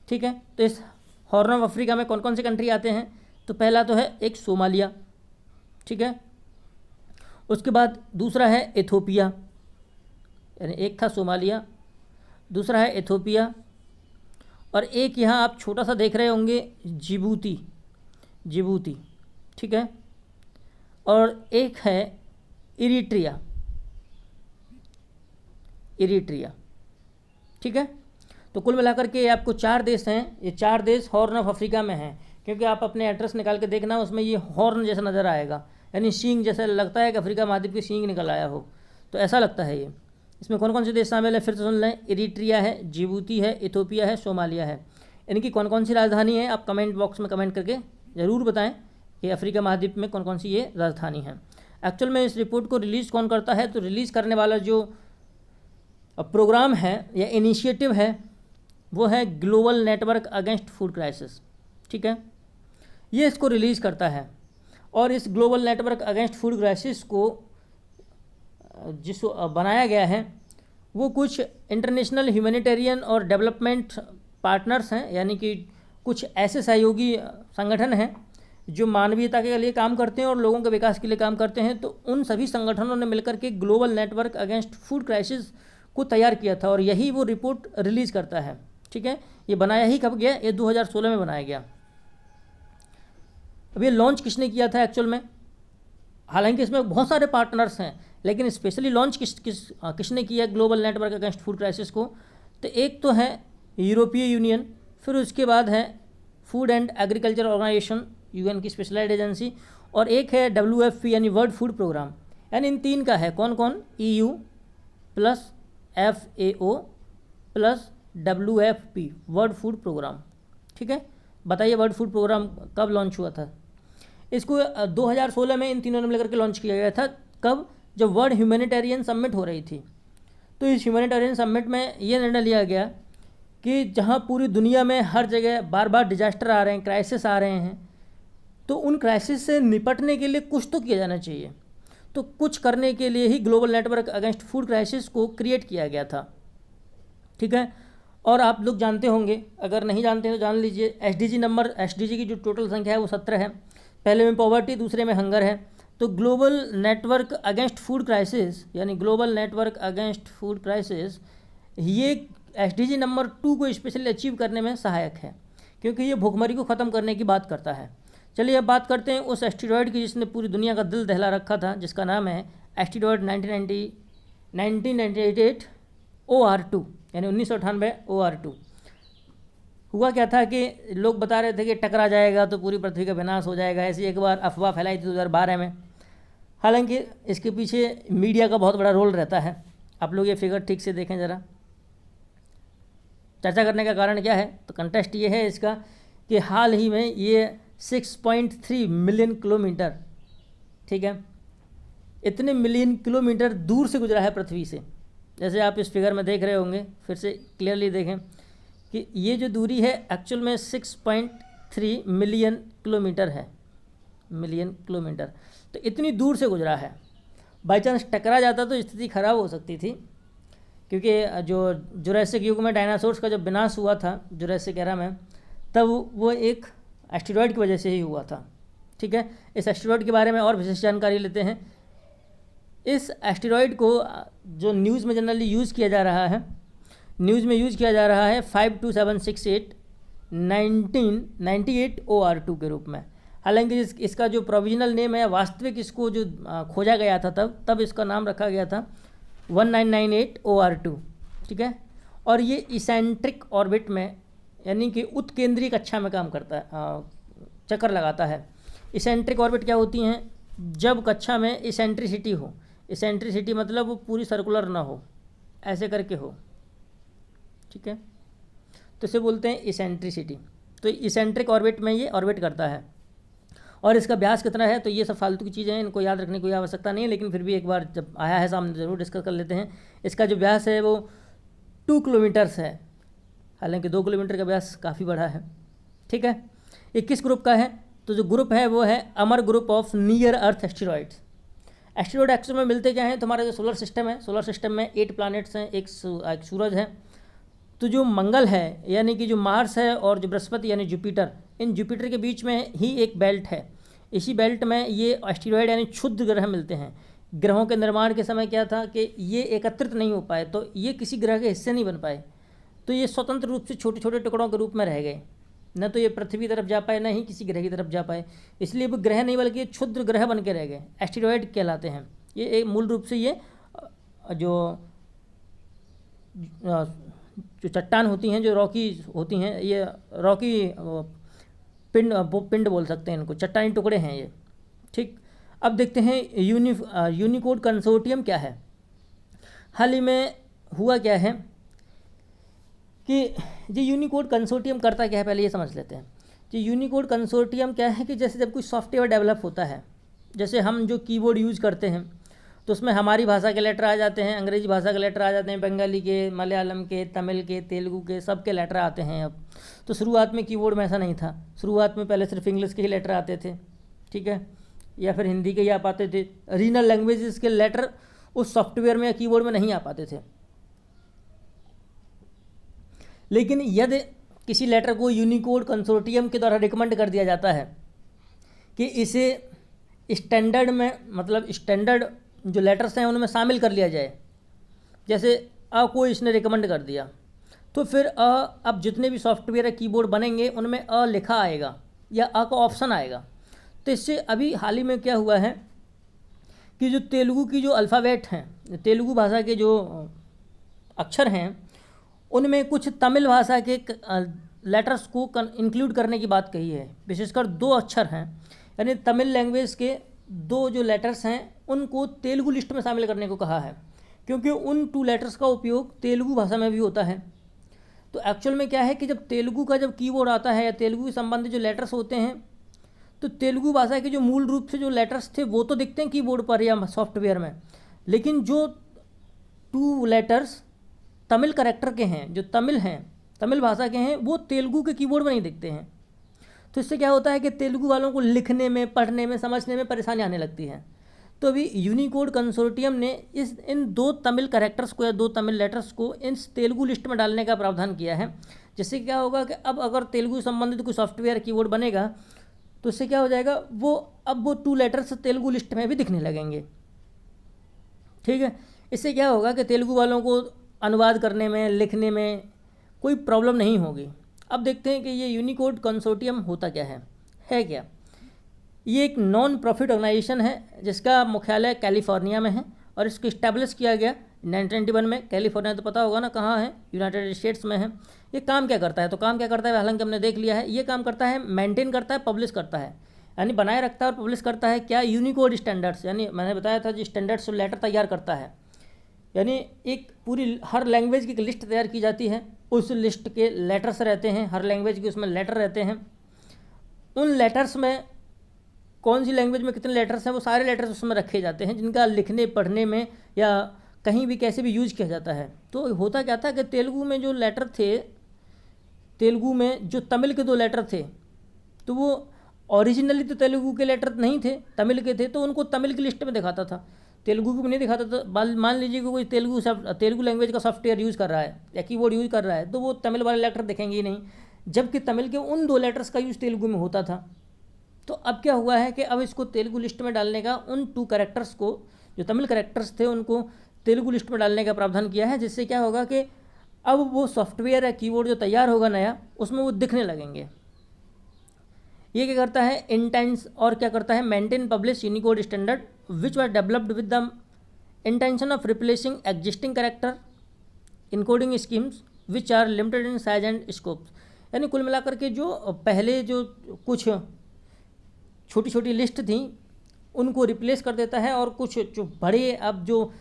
ठीक है, तो इस हॉर्न ऑफ अफ्रीका में कौन कौन से कंट्री आते हैं, तो पहला तो है एक सोमालिया। ठीक है, उसके बाद दूसरा है इथोपिया, यानी एक था सोमालिया, दूसरा है इथोपिया, और एक यहाँ आप छोटा सा देख रहे होंगे जिबूती। ठीक है, और एक है इरिट्रिया। ठीक है, तो कुल मिलाकर के आपको 4 देश हैं, ये 4 देश हॉर्न ऑफ अफ्रीका में हैं, क्योंकि आप अपने एड्रेस निकाल के देखना उसमें ये हॉर्न जैसा नज़र आएगा, यानी सींग जैसा लगता है कि अफ्रीका महाद्वीप की सींग निकल आया हो, तो ऐसा लगता है ये। इसमें कौन कौन से देश शामिल है फिर से सुन लें, इरिट्रिया है, जिबूती है, इथोपिया है, सोमालिया है। इनकी कौन कौन सी राजधानी है आप कमेंट बॉक्स में कमेंट करके ज़रूर बताएं कि अफ्रीका महाद्वीप में कौन कौन सी ये राजधानी है। एक्चुअल में इस रिपोर्ट को रिलीज़ कौन करता है, तो रिलीज़ करने वाला जो प्रोग्राम है या इनिशिएटिव है वो है global network against food crisis, ठीक है, ये इसको रिलीज़ करता है। और इस global network against food crisis को जिसको बनाया गया है वो कुछ इंटरनेशनल ह्यूमैनिटेरियन और डेवलपमेंट पार्टनर्स हैं, यानी कि कुछ ऐसे सहयोगी संगठन हैं जो मानवीयता के लिए काम करते हैं और लोगों के विकास के लिए काम करते हैं। तो उन सभी संगठनों ने मिलकर के global network against food crisis को तैयार किया था और यही वो रिपोर्ट रिलीज़ करता है, ठीक है। ये बनाया ही कब गया, ये 2016 में बनाया गया। अब ये लॉन्च किसने किया था एक्चुअल में, हालांकि इसमें बहुत सारे पार्टनर्स हैं, लेकिन स्पेशली लॉन्च किसने किया global network against food crisis को, तो एक तो है यूरोपीय यूनियन, फिर उसके बाद है food and agriculture organisation, UN की स्पेशलाइज्ड एजेंसी, और एक है WFP यानी वर्ल्ड फूड प्रोग्राम। यानी इन 3 का है कौन कौन, EU plus FAO plus WFP world food programme, ठीक है। बताइए वर्ल्ड फूड प्रोग्राम कब लॉन्च हुआ था, इसको 2016 में इन तीनों ने मिलकर के लॉन्च किया गया था। कब, जब वर्ल्ड ह्यूमैनिटेरियन समिट हो रही थी। तो इस ह्यूमैनिटेरियन समिट में ये निर्णय लिया गया कि जहाँ पूरी दुनिया में हर जगह बार बार डिजास्टर आ रहे हैं, क्राइसिस आ रहे हैं, तो उन क्राइसिस से निपटने के लिए कुछ तो किया जाना चाहिए। तो कुछ करने के लिए ही global network against food crisis को क्रिएट किया गया था, ठीक है। और आप लोग जानते होंगे, अगर नहीं जानते तो जान लीजिए, SDG की जो टोटल संख्या है वो 17 है। पहले में पॉवर्टी, दूसरे में हंगर है। तो global network against food crisis यानी global network against food crisis ये SDG नंबर 2 को स्पेशली अचीव करने में सहायक है, क्योंकि ये भूखमरी को ख़त्म करने की बात करता है। चलिए अब बात करते हैं उस एस्टेरॉयड की जिसने पूरी दुनिया का दिल दहला रखा था, जिसका नाम है एस्टेरॉयड 1998 OR2 यानी 1998 OR2। हुआ क्या था कि लोग बता रहे थे कि टकरा जाएगा तो पूरी पृथ्वी का विनाश हो जाएगा, ऐसी एक बार अफवाह फैलाई थी 2012 में। हालांकि इसके पीछे मीडिया का बहुत बड़ा रोल रहता है। आप लोग ये फिगर ठीक से देखें ज़रा। चर्चा करने का कारण क्या है, तो कंटेस्ट ये है इसका कि हाल ही में ये 6.3 मिलियन किलोमीटर, ठीक है, इतने मिलियन किलोमीटर दूर से गुजरा है पृथ्वी से। जैसे आप इस फिगर में देख रहे होंगे, फिर से क्लियरली देखें कि ये जो दूरी है एक्चुअल में 6.3 मिलियन किलोमीटर है, मिलियन किलोमीटर। तो इतनी दूर से गुजरा है। बाई चांस टकरा जाता तो स्थिति खराब हो सकती थी, क्योंकि जो जुरासिक युग में डायनासोर्स का जब विनाश हुआ था जुरासिक एरा में, तब वो एक एस्टेरॉयड की वजह से ही हुआ था, ठीक है। इस एस्टेरॉयड के बारे में और विशेष जानकारी लेते हैं। इस एस्टेरॉयड को जो न्यूज़ में जनरली यूज़ किया जा रहा है, 52768 1998 OR2 के रूप में। हालांकि इसका जो प्रोविजनल नेम है, वास्तविक इसको जो खोजा गया था तब इसका नाम रखा गया था 1998 OR2, ठीक है। और ये इसेंट्रिक ऑर्बिट में यानी कि उत्केंद्री कक्षा में काम करता है, चक्कर लगाता है। इसेंट्रिक ऑर्बिट क्या होती हैं, जब कक्षा में इसेंट्रिसिटी हो, इसेंट्रिसिटी मतलब वो पूरी सर्कुलर ना हो, ऐसे करके हो, ठीक है, तो इसे बोलते हैं इसेंट्रिसिटी। तो इसेंट्रिक ऑर्बिट में ये ऑर्बिट करता है। और इसका व्यास कितना है, तो ये सब फालतू की चीज़ें हैं, इनको याद रखने की कोई आवश्यकता नहीं है, लेकिन फिर भी एक बार जब आया है सामने ज़रूर डिस्कस कर लेते हैं। इसका जो व्यास है वो 2 किलोमीटर्स है, हालांकि 2 किलोमीटर का व्यास काफ़ी बड़ा है, ठीक है। ये किस ग्रुप का है, तो जो ग्रुप है वो है Amor group of near earth asteroids. Asteroid actual में मिलते क्या हैं, तो हमारा जो सोलर सिस्टम है, सोलर सिस्टम में 8 प्लैनेट्स हैं, एक सूरज है। तो जो मंगल है यानी कि जो मार्स है और जो बृहस्पति यानी जुपिटर, इन जुपिटर के बीच में ही एक बेल्ट है। इसी बेल्ट में ये एस्टेरॉयड यानी क्षुद्र ग्रह मिलते हैं। ग्रहों के निर्माण के समय क्या था कि ये एकत्रित नहीं हो पाए, तो ये किसी ग्रह के हिस्से नहीं बन पाए, तो ये स्वतंत्र रूप से छोटे छोटे टुकड़ों के रूप में रह गए। न तो ये पृथ्वी की तरफ जा पाए, न ही किसी ग्रह की तरफ जा पाए, इसलिए वो ग्रह नहीं बल्कि क्षुद्र ग्रह बन के रह गए, एस्टेरॉयड कहलाते हैं। ये एक मूल रूप से ये जो जो चट्टान होती हैं, जो रॉकी होती हैं, ये रॉकी पिंड बोल सकते हैं इनको, चट्टानी टुकड़े हैं ये, ठीक। अब देखते हैं यूनिकोड कंसोर्टियम क्या है। हाल ही में हुआ क्या है कि ये यूनिकोड कंसोर्टियम करता क्या है, पहले ये समझ लेते हैं। ये यूनिकोड कंसोर्टियम क्या है कि जैसे जब कोई सॉफ्टवेयर डेवलप होता है, जैसे हम जो कीबोर्ड यूज़ करते हैं तो उसमें हमारी भाषा के लेटर आ जाते हैं, अंग्रेजी भाषा के लेटर आ जाते हैं, बंगाली के, मलयालम के, तमिल के, तेलुगु के, सब के लेटर आते हैं अब। तो शुरुआत में कीबोर्ड में ऐसा नहीं था, शुरुआत में पहले सिर्फ इंग्लिश के ही लेटर आते थे, ठीक है, या फिर हिंदी के ही आ पाते थे। रीजनल लैंग्वेजेस के लेटर उस सॉफ्टवेयर में या कीबोर्ड में नहीं आ पाते थे। लेकिन यदि किसी लेटर को यूनिकोड कंसोर्टियम के द्वारा रिकमेंड कर दिया जाता है कि इसे स्टैंडर्ड में, मतलब स्टैंडर्ड जो लेटर्स हैं उनमें शामिल कर लिया जाए, जैसे अ को इसने रिकमेंड कर दिया, तो फिर अब जितने भी सॉफ्टवेयर कीबोर्ड बनेंगे उनमें अ लिखा आएगा या अ का ऑप्शन आएगा। तो इससे अभी हाल ही में क्या हुआ है कि जो तेलुगु की जो अल्फ़ाबेट हैं, तेलुगु भाषा के जो अक्षर हैं, उनमें कुछ तमिल भाषा के लेटर्स को इंक्लूड करने की बात कही है। विशेषकर 2 अक्षर हैं, यानी तमिल लैंग्वेज के 2 जो लेटर्स हैं उनको तेलुगु लिस्ट में शामिल करने को कहा है, क्योंकि उन 2 लेटर्स का उपयोग तेलुगु भाषा में भी होता है। तो एक्चुअल में क्या है कि जब तेलुगु का जब कीबोर्ड आता है या तेलुगु से संबंधित जो लेटर्स होते हैं, तो तेलुगु भाषा के जो मूल रूप से जो लेटर्स थे वो तो दिखते हैं कीबोर्ड पर या सॉफ्टवेयर में, लेकिन जो 2 लेटर्स तमिल कैरेक्टर के हैं, जो तमिल हैं, तमिल भाषा के हैं, वो तेलुगु के कीबोर्ड में नहीं दिखते हैं। तो इससे क्या होता है कि तेलुगु वालों को लिखने में, पढ़ने में, समझने में परेशानी आने लगती है। तो अभी यूनिकोड कंसोर्टियम ने इन 2 तमिल कैरेक्टर्स को या 2 तमिल लेटर्स को इस तेलुगु लिस्ट में डालने का प्रावधान किया है, जिससे क्या होगा कि अब अगर तेलुगु संबंधित कोई सॉफ्टवेयर कीबोर्ड बनेगा तो इससे क्या हो जाएगा, अब वो 2 लेटर्स तेलुगु लिस्ट में भी दिखने लगेंगे, ठीक है। इससे क्या होगा कि तेलुगु वालों को अनुवाद करने में, लिखने में कोई प्रॉब्लम नहीं होगी। अब देखते हैं कि ये यूनिकोड कंसोर्टियम होता क्या है क्या। ये एक नॉन प्रॉफिट ऑर्गेनाइजेशन है जिसका मुख्यालय कैलिफोर्निया में है और इसको इस्टेब्लिश किया गया 1991 में। कैलिफोर्निया तो पता होगा ना कहाँ है, यूनाइटेड स्टेट्स में है। ये काम क्या करता है, तो काम क्या करता है हालांकि हमने देख लिया है। ये काम करता है, मेंटेन करता है, पब्लिश करता है, यानी बनाए रखता है और पब्लिश करता है क्या, यूनिकोड स्टैंडर्ड्स, यानी मैंने बताया था जो स्टैंडर्ड्स लेटर तैयार करता है, यानी एक पूरी हर लैंग्वेज की एक लिस्ट तैयार की जाती है, उस लिस्ट के लेटर्स रहते हैं, हर लैंग्वेज के उसमें लेटर रहते हैं। उन लेटर्स में कौन सी लैंग्वेज में कितने लेटर्स हैं वो सारे लेटर्स उसमें रखे जाते हैं, जिनका लिखने पढ़ने में या कहीं भी कैसे भी यूज किया जाता है। तो होता क्या था कि तेलुगु में जो लेटर थे, तेलुगु में जो तमिल के 2 लेटर थे, तो वो ओरिजिनली तो तेलुगु के लेटर नहीं थे, तमिल के थे, तो उनको तमिल की लिस्ट में दिखाता था, तेलुगु को भी नहीं दिखाता था। मान लीजिए कि कोई तेलुगु लैंग्वेज का सॉफ्टवेयर यूज़ कर रहा है या कीबोर्ड यूज़ कर रहा है, तो वो तमिल वाले लेटर दिखेंगे ही नहीं, जबकि तमिल के उन 2 लेटर्स का यूज़ तेलुगु में होता था। तो अब क्या हुआ है कि अब इसको तेलुगु लिस्ट में डालने का, उन 2 कैरेक्टर्स को, जो तमिल कैरेक्टर्स थे उनको तेलुगु लिस्ट में डालने का प्रावधान किया है, जिससे क्या होगा कि अब वो सॉफ्टवेयर या कीबोर्ड जो तैयार होगा नया, उसमें वो दिखने लगेंगे। ये क्या करता है, इंटेंस और क्या करता है, maintain publish Unicode standard which were developed with the intention of replacing existing character encoding schemes which are limited in size and scope. यानी कुल मिलाकर के जो पहले जो कुछ छोटी छोटी लिस्ट थी उनको रिप्लेस कर देता है, और कुछ जो बड़े, अब जो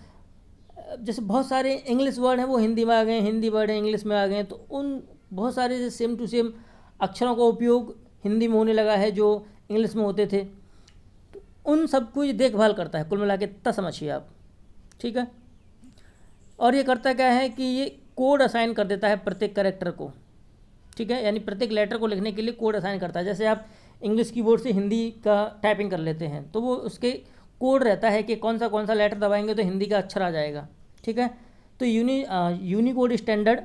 जैसे बहुत सारे इंग्लिश वर्ड हैं वो हिंदी में आ गए, हिंदी वर्ड हैं इंग्लिश में आ गए, तो उन बहुत सारे सेम टू सेम अक्षरों का उपयोग हिंदी में होने लगा है जो इंग्लिश में होते थे। तो उन सब को ये देखभाल करता है, कुल मिला के इतना समझिए आप, ठीक है। और ये करता क्या है कि ये कोड असाइन कर देता है प्रत्येक कैरेक्टर को, ठीक है, यानी प्रत्येक लेटर को लिखने के लिए कोड असाइन करता है। जैसे आप इंग्लिश कीबोर्ड से हिंदी का टाइपिंग कर लेते हैं तो वो उसके कोड रहता है कि कौन सा लेटर दबाएंगे तो हिंदी का अक्षर आ जाएगा, ठीक है। तो यूनिकोड स्टैंडर्ड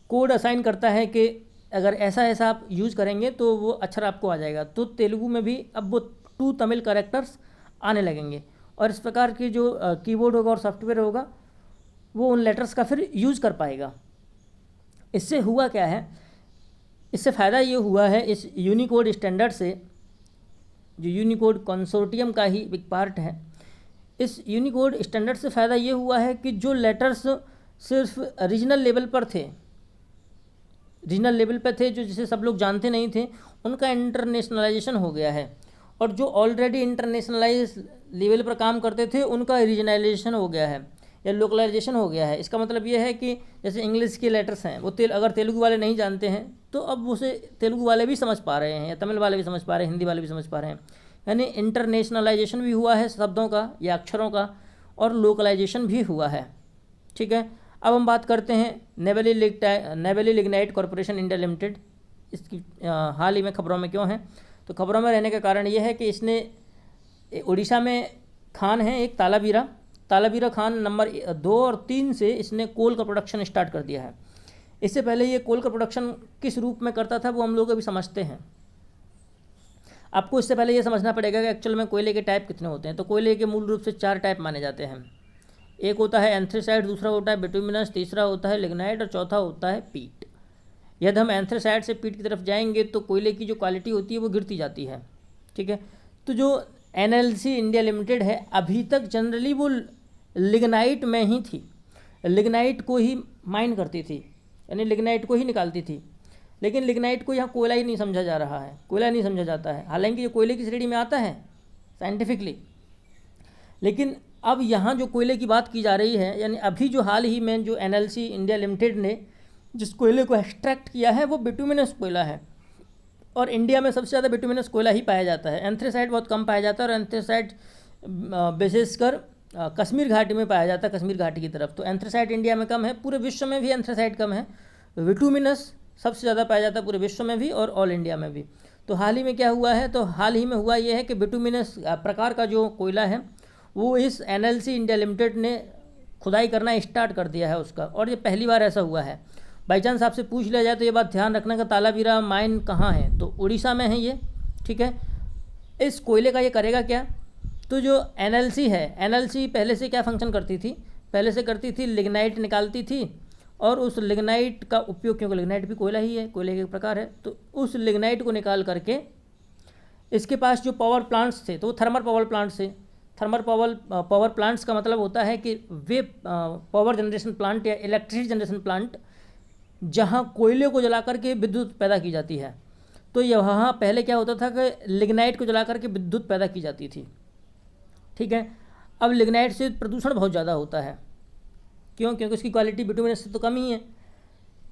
कोड असाइन करता है कि अगर ऐसा ऐसा आप यूज़ करेंगे तो वो अक्षर आपको आ जाएगा। तो तेलुगु में भी अब वो 2 तमिल कैरेक्टर्स आने लगेंगे, और इस प्रकार की जो कीबोर्ड होगा और सॉफ्टवेयर होगा वो उन लेटर्स का फिर यूज़ कर पाएगा। इससे हुआ क्या है, इससे फ़ायदा ये हुआ है इस यूनिकोड स्टैंडर्ड से, जो यूनिकोड कंसोर्टियम का ही एक पार्ट है, इस यूनिकोड स्टैंडर्ड से फ़ायदा ये हुआ है कि जो लेटर्स सिर्फ रीजनल लेवल पर थे, रीजनल लेवल पर थे, जो जिसे सब लोग जानते नहीं थे, उनका इंटरनेशनलाइजेशन हो गया है। और जो ऑलरेडी इंटरनेशनलाइज लेवल पर काम करते थे उनका रीजनलाइजेशन हो गया है या लोकलाइजेशन हो गया है। इसका मतलब ये है कि जैसे इंग्लिश के लेटर्स हैं वो अगर तेलुगु वाले नहीं जानते हैं तो अब उसे तेलुगु वाले भी समझ पा रहे हैं, या तमिल वाले भी समझ पा रहे हैं, हिंदी वाले भी समझ पा रहे हैं। यानी इंटरनेशनलाइजेशन भी हुआ है शब्दों का या अक्षरों का, और लोकलाइजेशन भी हुआ है। ठीक है, अब हम बात करते हैं Neyveli lignite corporation India limited. इसकी हाल ही में खबरों में क्यों है, तो खबरों में रहने का कारण ये है कि इसने उड़ीसा में खान है एक तालाबीरा खान नंबर 2 और 3 से इसने कोल का प्रोडक्शन स्टार्ट कर दिया है। इससे पहले ये कोल का प्रोडक्शन किस रूप में करता था वो हम लोग अभी समझते हैं। आपको इससे पहले ये समझना पड़ेगा कि एक्चुअल में कोयले के टाइप कितने होते हैं। तो कोयले के मूल रूप से 4 टाइप माने जाते हैं। एक होता है एंथ्रेसाइट, दूसरा होता है बिटुमिनस, तीसरा होता है लिग्नाइट और चौथा होता है पीट। यदि हम एंथ्रेसाइट से पीट की तरफ जाएंगे तो कोयले की जो क्वालिटी होती है वो गिरती जाती है। ठीक है, तो जो NLC इंडिया लिमिटेड है अभी तक जनरली वो लिग्नाइट में ही थी, लिग्नाइट को ही माइन करती थी, यानी लिग्नाइट को ही निकालती थी। लेकिन लिग्नाइट को यहाँ कोयला ही नहीं समझा जा रहा है, कोयला नहीं समझा जाता है, हालांकि ये कोयले की श्रेणी में आता है साइंटिफिकली। लेकिन अब यहाँ जो कोयले की बात की जा रही है, यानी अभी जो हाल ही में जो NLC इंडिया लिमिटेड ने जिस कोयले को एक्सट्रैक्ट किया है वो बिटुमिनस कोयला है। और इंडिया में सबसे ज़्यादा बिटुमिनस कोयला ही पाया जाता है, एंथ्रेसाइट बहुत कम पाया जाता है। और एंथ्रेसाइट विशेषकर कश्मीर घाटी में पाया जाता है, कश्मीर घाटी की तरफ। तो एंथ्रेसाइट इंडिया में कम है, पूरे विश्व में भी एंथ्रेसाइट कम है। बिटुमिनस सबसे ज़्यादा पाया जाता है पूरे विश्व में भी और ऑल इंडिया में भी। तो हाल ही में क्या हुआ है, तो हाल ही में हुआ ये है कि बिटुमिनस प्रकार का जो कोयला है वो इस NLC इंडिया लिमिटेड ने खुदाई करना स्टार्ट कर दिया है उसका। और ये पहली बार ऐसा हुआ है। बाई चांस आपसे पूछ लिया जाए तो ये बात ध्यान रखना कि तालाबीरा माइन कहाँ है, तो उड़ीसा में है ये। ठीक है, इस कोयले का ये करेगा क्या, तो जो NLC है, NLC पहले से क्या फंक्शन करती थी, पहले से करती थी लिग्नाइट निकालती थी, और उस लिग्नाइट का उपयोग, क्योंकि लिग्नाइट भी कोयला ही है, कोयले के प्रकार है, तो उस लिग्नाइट को निकाल करके इसके पास जो पावर प्लांट्स थे तो वो थर्मल पावर प्लांट्स थे। थर्मल पावर प्लांट्स का मतलब होता है कि वे पावर जनरेशन प्लांट या इलेक्ट्रिसिटी जनरेशन प्लांट जहाँ कोयले को जला करके विद्युत पैदा की जाती है। तो यहाँ पहले क्या होता था कि लिग्नाइट को जला करके विद्युत पैदा की जाती थी। ठीक है, अब लिग्नाइट से प्रदूषण बहुत ज़्यादा होता है, क्योंकि उसकी क्वालिटी बिटुमिनस से तो कम ही है।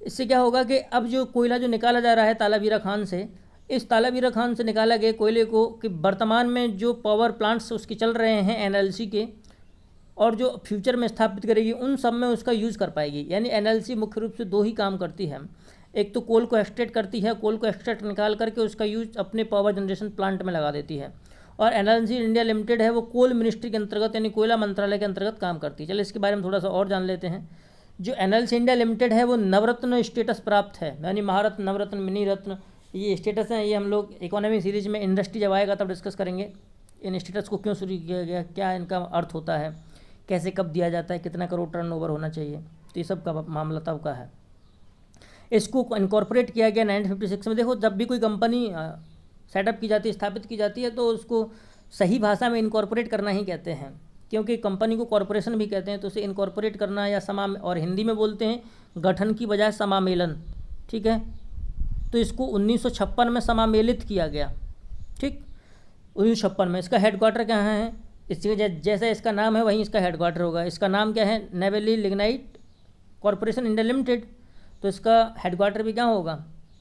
इससे क्या होगा कि अब जो कोयला जो निकाला जा रहा है तालाबीरा खान से, इस तालाबीरा खान से निकाला गया कोयले को कि वर्तमान में जो पावर प्लांट्स उसके चल रहे हैं NLC के, और जो फ्यूचर में स्थापित करेगी उन सब में उसका यूज़ कर पाएगी। यानी NLC मुख्य रूप से 2 ही काम करती है, एक तो कोल को एक्सट्रैक्ट करती है, कोल को एक्सट्रैक्ट निकाल करके उसका यूज़ अपने पावर जनरेशन प्लांट में लगा देती है। और NLC इंडिया लिमिटेड है वो कोल मिनिस्ट्री के अंतर्गत यानी कोयला मंत्रालय के अंतर्गत काम करती है। चलिए इसके बारे में थोड़ा सा और जान लेते हैं। जो NLC इंडिया लिमिटेड है वो नवरत्न स्टेटस प्राप्त है, यानी महारत्न, नवरत्न, मिनी रत्न, ये स्टेटस हैं। ये हम लोग इकोनॉमी सीरीज में इंडस्ट्री जब आएगा तब डिस्कस करेंगे इन स्टेटस को क्यों शुरू किया गया, क्या इनका अर्थ होता है, कैसे कब दिया जाता है, कितना करोड़ टर्नओवर होना चाहिए, तो ये सब का मामला तब का है। इसको इनकॉर्पोरेट किया गया 1956 में। देखो, जब भी कोई कंपनी सेटअप की जाती है, स्थापित की जाती है, तो उसको सही भाषा में इनकॉर्पोरेट करना ही कहते हैं, क्योंकि कंपनी को कॉरपोरेशन भी कहते हैं। तो उसे इनकॉर्पोरेट करना या और हिंदी में बोलते हैं गठन की बजाय समामेलन। ठीक है, तो इसको 1956 में समामेलित किया गया। ठीक, 1956 में। इसका हेडक्वार्टर कहाँ है, इसके जैसा इसका नाम है वहीं इसका हेडक्वार्टर होगा। इसका नाम क्या है, Neyveli lignite corporation India limited. तो इसका हेडक्वार्टर भी क्या होगा,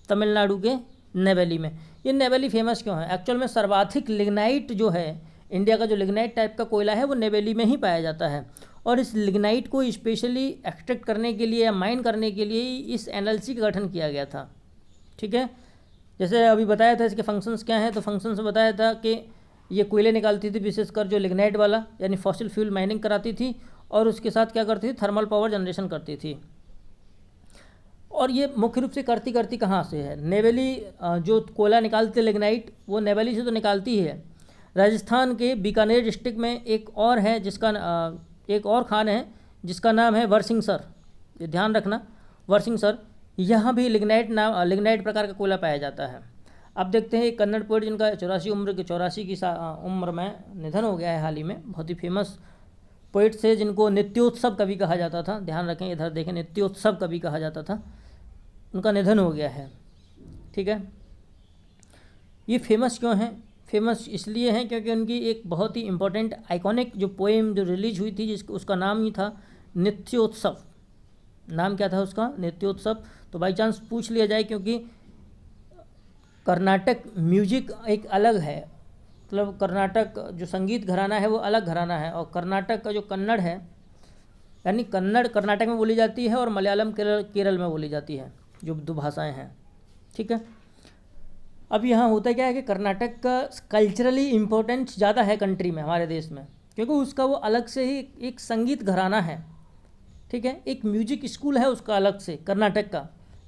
तमिलनाडु के नेवली में। ये नेवली फेमस क्यों है, एक्चुअल में सर्वाधिक लिग्नाइट जो है, इंडिया का जो लिग्नाइट टाइप का कोयला है वो नेवली में ही पाया जाता है। और इस लिग्नाइट को स्पेशली एक्सट्रैक्ट करने के लिए या माइन करने के लिए इस NLC का गठन किया गया था। ठीक है, जैसे अभी बताया था इसके फंक्शंस क्या हैं, तो फंक्शंस बताया था कि ये कोयले निकालती थी, विशेषकर जो लिग्नाइट वाला, यानी फॉसिल फ्यूल माइनिंग कराती थी, और उसके साथ क्या करती थी, थर्मल पावर जनरेशन करती थी। और ये मुख्य रूप से करती कहाँ से है, नेवली जो कोयला निकालती है लिग्नाइट, वो नेवली से तो निकालती है। राजस्थान के बीकानेर डिस्ट्रिक्ट में एक और है जिसका एक और खान है जिसका नाम है वरसिंगसर। ये ध्यान रखना, वरसिंगसर, यहाँ भी लिग्नाइट प्रकार का कोयला पाया जाता है। अब देखते हैं एक कन्नड़ पोएट जिनका 84 की उम्र में निधन हो गया है हाल ही में, बहुत ही फेमस पोइट्स थे जिनको नित्योत्सव कवि कहा जाता था। ध्यान रखें, इधर देखें, नित्योत्सव कवि कहा जाता था। उनका निधन हो गया है। ठीक है, ये फेमस क्यों हैं? फेमस इसलिए हैं क्योंकि उनकी एक बहुत ही इम्पोर्टेंट आइकॉनिक जो पोएम जो रिलीज हुई थी, जिसका उसका नाम ही था नित्योत्सव। नाम क्या था उसका? नित्योत्सव। तो बाई चांस पूछ लिया जाए, क्योंकि कर्नाटक म्यूजिक एक अलग है, मतलब कर्नाटक जो संगीत घराना है वो अलग घराना है, और कर्नाटक का जो कन्नड़ है, यानी कन्नड़ कर्नाटक में बोली जाती है और मलयालम केरल में बोली जाती है, जो दो भाषाएं हैं। ठीक है, अब यहाँ होता क्या है कि कर्नाटक का कल्चरली इम्पोर्टेंस ज़्यादा है कंट्री में, हमारे देश में, क्योंकि उसका वो अलग से ही एक संगीत घराना है। ठीक है, एक म्यूजिक स्कूल है उसका अलग से कर्नाटक का।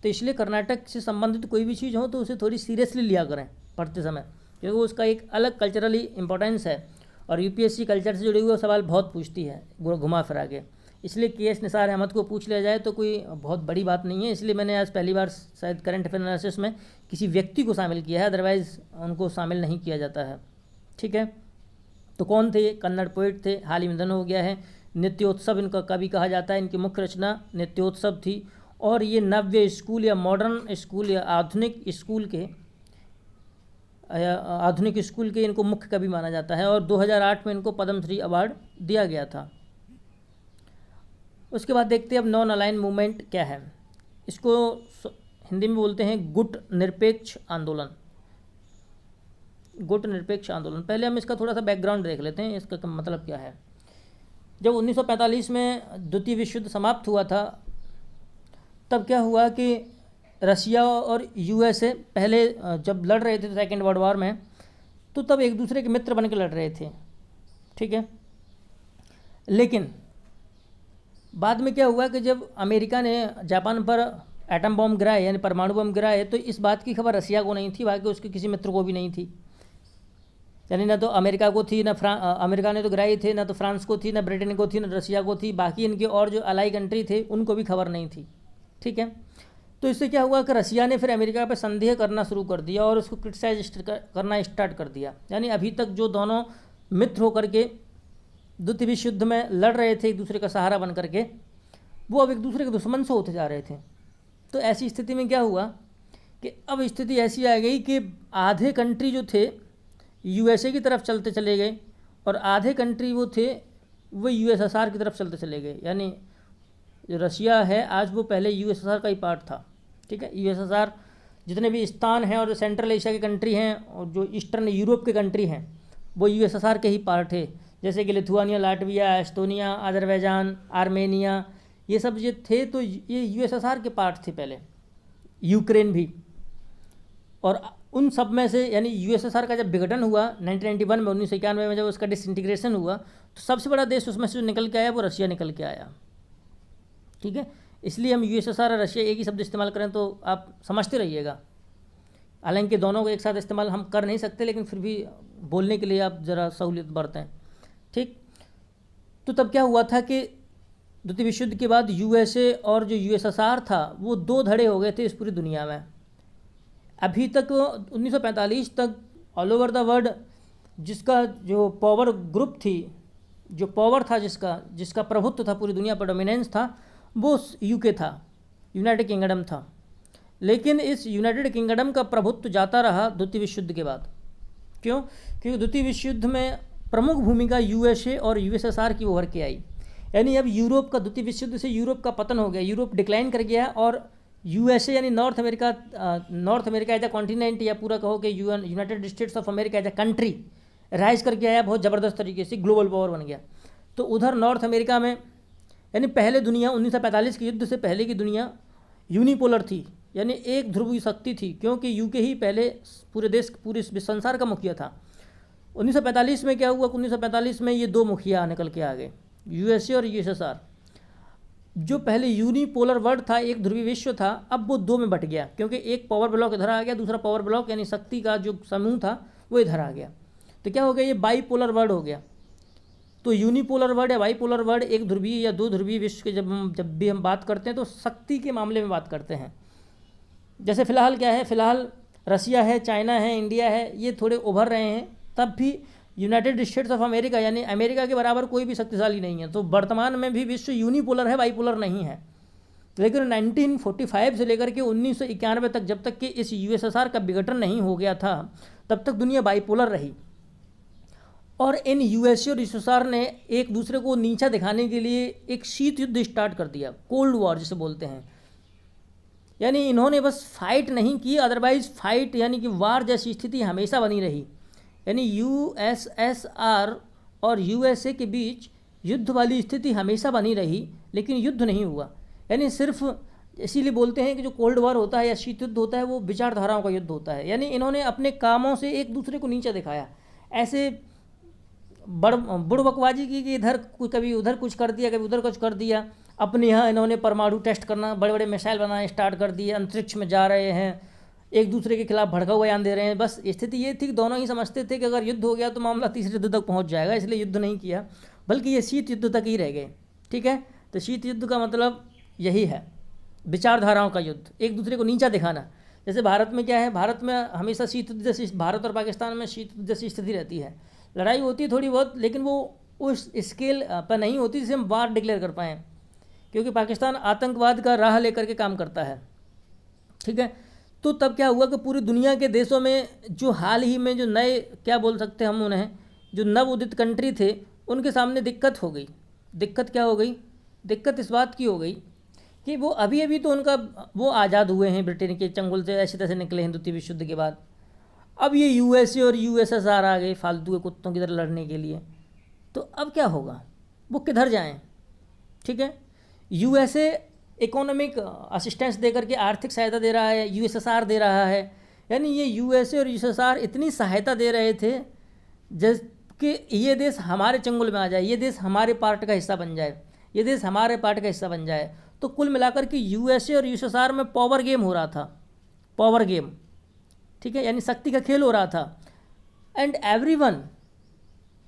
तो इसलिए कर्नाटक से संबंधित कोई भी चीज़ हो तो उसे थोड़ी सीरियसली लिया करें पढ़ते समय, क्योंकि उसका एक अलग कल्चरली इम्पोर्टेंस है। और यूपीएससी कल्चर से जुड़े हुए सवाल बहुत पूछती है घुमा फिरा के, इसलिए केएस निसार अहमद को पूछ लिया जाए तो कोई बहुत बड़ी बात नहीं है। इसलिए मैंने आज पहली बार शायद करंट अफेयर एनालिसिस में किसी व्यक्ति को शामिल किया है, अदरवाइज़ उनको शामिल नहीं किया जाता है। ठीक है, तो कौन थे? कन्नड़ पोइट थे, हाल ही में निधन हो गया है। नित्योत्सव इनका कवि कहा जाता है। इनकी मुख्य रचना नित्योत्सव थी, और ये नव्य स्कूल या मॉडर्न स्कूल या आधुनिक स्कूल के इनको मुख्य कवि माना जाता है, और 2008 में इनको पद्मश्री अवार्ड दिया गया था। उसके बाद देखते हैं अब नॉन अलाइन मूवमेंट क्या है। इसको हिंदी में बोलते हैं गुट निरपेक्ष आंदोलन। गुट निरपेक्ष आंदोलन, पहले हम इसका थोड़ा सा बैकग्राउंड देख लेते हैं, इसका मतलब क्या है। जब 1945 में द्वितीय विश्व युद्ध समाप्त हुआ था, तब क्या हुआ कि रशिया और यूएसए पहले जब लड़ रहे थे सेकेंड वर्ल्ड वॉर में, तो तब एक दूसरे के मित्र बन के लड़ रहे थे। ठीक है, लेकिन बाद में क्या हुआ कि जब अमेरिका ने जापान पर एटम बम गिराए, यानी परमाणु बम गिराए, तो इस बात की खबर रशिया को नहीं थी, बाकी उसके किसी मित्र को भी नहीं थी। यानी ना तो अमेरिका को थी, ना अमेरिका ने तो गिराई थे, ना तो फ्रांस को थी, ना ब्रिटेन को थी, ना रशिया को थी, बाकी इनके और जो अलाई कंट्री थे उनको भी खबर नहीं थी। ठीक है, तो इससे क्या हुआ कि रशिया ने फिर अमेरिका पर संदेह करना शुरू कर दिया और उसको क्रिटिसाइज करना स्टार्ट कर दिया। यानी अभी तक जो दोनों मित्र होकर के द्वितीय विश्व युद्ध में लड़ रहे थे एक दूसरे का सहारा बन करके, वो अब एक दूसरे के दुश्मन से होते जा रहे थे। तो ऐसी स्थिति में क्या हुआ कि अब स्थिति ऐसी आ गई कि आधे कंट्री जो थे यूएसए की तरफ चलते चले गए, और आधे कंट्री वो थे वो यूएसएसआर की तरफ चलते चले गए। यानी जो रशिया है आज वो पहले यूएसएसआर का ही पार्ट था। ठीक है, यूएसएसआर जितने भी स्थान हैं और जो सेंट्रल एशिया के कंट्री हैं और जो ईस्टर्न यूरोप के कंट्री हैं वो यूएसएसआर के ही पार्ट थे, जैसे कि Lithuania, Latvia, Estonia, Azerbaijan, Armenia, ये सब जो थे तो ये यूएसएसआर के पार्ट थे पहले, यूक्रेन भी। और उन सब में से यानी यूएसएसआर का जब विघटन हुआ 1991 में, 1991 में जब उसका डिसइंटीग्रेशन हुआ, तो सबसे बड़ा देश उसमें से जो निकल के आया वो रशिया निकल के आया। ठीक है, इसलिए हम यूएसएसआर और रशिया एक ही शब्द इस्तेमाल करें तो आप समझते रहिएगा। हालांकि दोनों को एक साथ इस्तेमाल हम कर नहीं सकते, लेकिन फिर भी बोलने के लिए आप ज़रा सहूलियत बरतें। ठीक, तो तब क्या हुआ था कि द्वितीय विश्व युद्ध के बाद यूएसए और जो यूएसएसआर था वो दो धड़े हो गए थे इस पूरी दुनिया में। अभी तक 1945 तक ऑल ओवर द वर्ल्ड जिसका जो पावर ग्रुप थी, जो पावर था, जिसका प्रभुत्व था पूरी दुनिया पर, डोमिनेंस था, वो यूके था, यूनाइटेड किंगडम था। लेकिन इस यूनाइटेड किंगडम का प्रभुत्व जाता रहा द्वितीय विश्व युद्ध के बाद। क्यों? क्योंकि द्वितीय विश्व युद्ध में प्रमुख भूमिका यूएसए और यूएसएसआर की उभर के आई। यानी अब यूरोप का द्वितीय विश्व युद्ध से यूरोप का पतन हो गया, यूरोप डिक्लाइन कर गया, और यूएसए यानी North America as a continent, या पूरा कहो कि United States of America as a country rise करके आया बहुत ज़बरदस्त तरीके से, ग्लोबल पावर बन गया। तो उधर नॉर्थ अमेरिका में यानी पहले दुनिया 1945 के युद्ध से पहले की दुनिया यूनिपोलर थी, यानी एक ध्रुवीय शक्ति थी, क्योंकि यूके ही पहले पूरे संसार का मुखिया था। 1945 में क्या हुआ? 1945 में ये दो मुखिया निकल के आ गए, यूएसए और यूएसएसआर। जो पहले यूनिपोलर वर्ल्ड था, एक ध्रुवीय विश्व था, अब वो दो में बट गया, क्योंकि एक पावर ब्लॉक इधर आ गया, दूसरा पावर ब्लॉक यानी शक्ति का जो समूह था वो इधर आ गया। तो क्या हो गया? ये बाईपोलर वर्ल्ड हो गया। तो यूनिपोलर वर्ल्ड या बाईपोलर वर्ल्ड, एक ध्रुवीय या दो ध्रुवीय विश्व के जब भी हम बात करते हैं तो शक्ति के मामले में बात करते हैं। जैसे फ़िलहाल क्या है, फ़िलहाल रशिया है, चाइना है, इंडिया है, ये थोड़े उभर रहे हैं, तब भी यूनाइटेड स्टेट्स ऑफ अमेरिका यानी अमेरिका के बराबर कोई भी शक्तिशाली नहीं है। तो वर्तमान में भी विश्व यूनिपोलर है, बाइपोलर नहीं है। लेकिन 1945 से लेकर के 1991 तक, जब तक कि इस यूएसएसआर का विघटन नहीं हो गया था, तब तक दुनिया बाइपोलर रही। और इन यूएसए और यूएसएसआर ने एक दूसरे को नीचा दिखाने के लिए एक शीत युद्ध स्टार्ट कर दिया, कोल्ड वॉर जिसे बोलते हैं। यानी इन्होंने बस फाइट नहीं की, अदरवाइज फाइट यानी कि वार जैसी स्थिति हमेशा बनी रही। यानी यूएसएसआर और यूएसए के बीच युद्ध वाली स्थिति हमेशा बनी रही, लेकिन युद्ध नहीं हुआ। यानी सिर्फ इसीलिए बोलते हैं कि जो कोल्ड वॉर होता है या शीत युद्ध होता है वो विचारधाराओं का युद्ध होता है। यानी इन्होंने अपने कामों से एक दूसरे को नीचा दिखाया, ऐसे बुड़बकबाजी की कि इधर कभी उधर कुछ कर दिया, कभी उधर कुछ कर दिया। अपने यहाँ इन्होंने परमाणु टेस्ट करना, बड़े बड़े मिसाइल बनाना स्टार्ट कर दिए, अंतरिक्ष में जा रहे हैं, एक दूसरे के खिलाफ भड़का हुआ बयान दे रहे हैं। बस स्थिति ये थी कि दोनों ही समझते थे कि अगर युद्ध हो गया तो मामला तीसरे युद्ध तक पहुँच जाएगा, इसलिए युद्ध नहीं किया, बल्कि ये शीत युद्ध तक ही रह गए। ठीक है, तो शीत युद्ध का मतलब यही है, विचारधाराओं का युद्ध, एक दूसरे को नीचा दिखाना। जैसे भारत में क्या है, भारत में हमेशा शीत युद्ध जैसी, भारत और पाकिस्तान में शीत युद्ध जैसी स्थिति रहती है। लड़ाई होती है थोड़ी बहुत, लेकिन वो उस स्केल पर नहीं होती जिसे हम वार डिक्लेयर कर पाएँ, क्योंकि पाकिस्तान आतंकवाद का राह लेकर के काम करता है। ठीक है, तो तब क्या हुआ कि पूरी दुनिया के देशों में जो हाल ही में जो नए, क्या बोल सकते हैं हम उन्हें, जो नव उदित कंट्री थे, उनके सामने दिक्कत हो गई। दिक्कत क्या हो गई? दिक्कत इस बात की हो गई कि वो अभी अभी तो उनका वो आज़ाद हुए हैं ब्रिटेन के चंगुल से, ऐसे तैसे निकले हैं द्वितीय विश्व युद्ध के बाद। अब ये यूएसए और यूएसएसआर आ गए फालतू के कुत्तों की तरह लड़ने के लिए। तो अब क्या होगा, वो किधर जाएं? ठीक है, यूएसए इकोनॉमिक असिस्टेंस देकर के आर्थिक सहायता दे रहा है, यूएसएसआर दे रहा है। यानी ये यूएसए और यूएसएसआर इतनी सहायता दे रहे थे जैसे कि ये देश हमारे चंगुल में आ जाए, ये देश हमारे पार्ट का हिस्सा बन जाए, ये देश हमारे पार्ट का हिस्सा बन जाए। तो कुल मिलाकर के यूएसए और यूएसएसआर में पावर गेम हो रहा था, पावर गेम। ठीक है, यानी शक्ति का खेल हो रहा था। And everyone,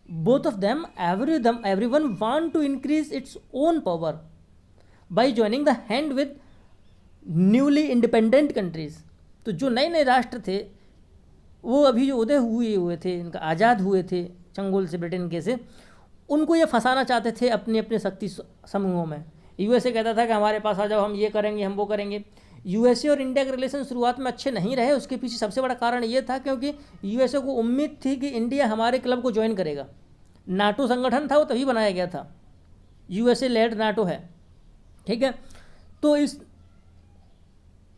both of them, everyone want to increase its own power by joining the hand with newly independent countries. तो जो नए नए राष्ट्र थे वो अभी जो उदय हुए थे, इनका आज़ाद हुए थे चंगुल से, ब्रिटेन के से, उनको ये फंसाना चाहते थे अपने अपने शक्ति समूहों में। यूएसए कहता था कि हमारे पास आ जाओ, हम ये करेंगे, हम वो करेंगे। यूएसए और इंडिया के रिलेशन शुरुआत में अच्छे नहीं रहे। उसके पीछे सबसे बड़ा कारण ये था क्योंकि यूएसए को उम्मीद थी कि इंडिया हमारे क्लब को ज्वाइन करेगा। नाटो संगठन था वो तभी बनाया गया था, यूएसए लेड नाटो है। ठीक है, तो इस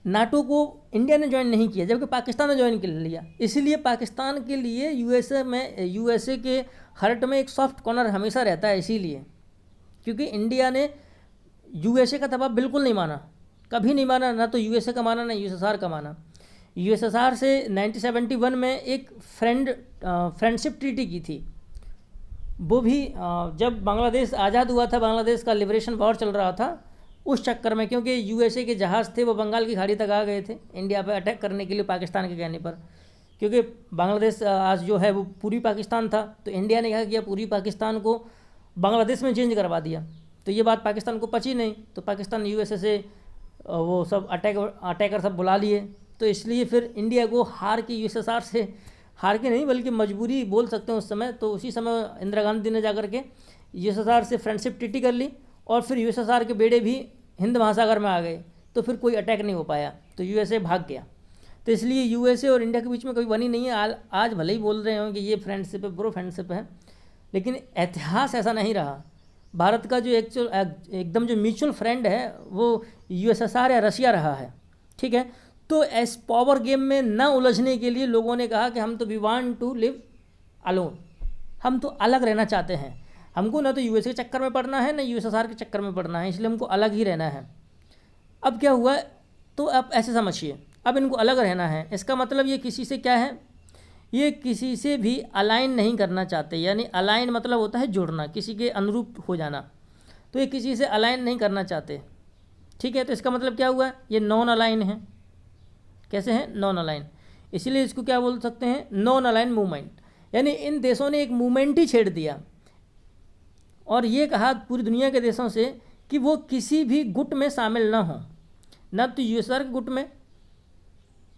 नाटो को इंडिया ने ज्वाइन नहीं किया, जबकि पाकिस्तान ने ज्वाइन कर लिया। इसीलिए पाकिस्तान के लिए यूएसए के हर्ट में एक सॉफ्ट कॉर्नर हमेशा रहता है, इसीलिए क्योंकि इंडिया ने यूएसए का दबाव बिल्कुल नहीं माना, कभी नहीं माना, ना तो यूएसए का माना ना यूएसएसआर का माना। यूएसएसआर से 1971 में एक फ्रेंडशिप ट्रीटी की थी, वो भी जब बांग्लादेश आज़ाद हुआ था, बांग्लादेश का लिबरेशन वॉर चल रहा था, उस चक्कर में, क्योंकि यूएसए के जहाज़ थे वो बंगाल की खाड़ी तक आ गए थे इंडिया पर अटैक करने के लिए पाकिस्तान के कहने पर। क्योंकि बांग्लादेश आज जो है वो पूरी पाकिस्तान था, तो इंडिया ने क्या किया, पूरी पाकिस्तान को बांग्लादेश में चेंज करवा दिया। तो ये बात पाकिस्तान को पची नहीं, तो पाकिस्तान यूएसए से वो सब अटैकर सब बुला लिए। तो इसलिए फिर इंडिया को हार के यूएसएसआर से, हार के नहीं बल्कि मजबूरी बोल सकते हैं उस समय, तो उसी समय इंदिरा गांधी ने जाकर के यूएसएसआर से फ्रेंडशिप ट्रीटी कर ली और फिर यूएसएसआर के बेड़े भी हिंद महासागर में आ गए, तो फिर कोई अटैक नहीं हो पाया, तो यूएसए भाग गया। तो इसलिए यूएसए और इंडिया के बीच में कभी बनी नहीं है। आज भले ही बोल रहे हो कि ये फ्रेंडशिप है, ब्रो फ्रेंडशिप है, लेकिन इतिहास ऐसा नहीं रहा। भारत का जो एकदम जो म्यूचुअल फ्रेंड है वो यूएसएसआर या रशिया रहा है। ठीक है, तो इस पावर गेम में न उलझने के लिए लोगों ने कहा कि हम तो we want to live alone, हम तो अलग रहना चाहते हैं, हमको ना तो यूएसए के चक्कर में पड़ना है ना यूएसएसआर के चक्कर में पड़ना है, इसलिए हमको अलग ही रहना है। अब क्या हुआ, तो आप ऐसे समझिए, अब इनको अलग रहना है, इसका मतलब ये किसी से क्या है, ये किसी से भी अलाइन नहीं करना चाहते। यानी अलाइन मतलब होता है जुड़ना, किसी के अनुरूप हो जाना, तो ये किसी से अलाइन नहीं करना चाहते। ठीक है, तो इसका मतलब क्या हुआ, ये नॉन अलाइन है। कैसे हैं, नॉन अलाइन, इसीलिए इसको क्या बोल सकते हैं, नॉन अलाइन मूवमेंट। यानी इन देशों ने एक मूवमेंट ही छेड़ दिया और ये कहा पूरी दुनिया के देशों से कि वो किसी भी गुट में शामिल ना हो, न तो यूएसआर के गुट में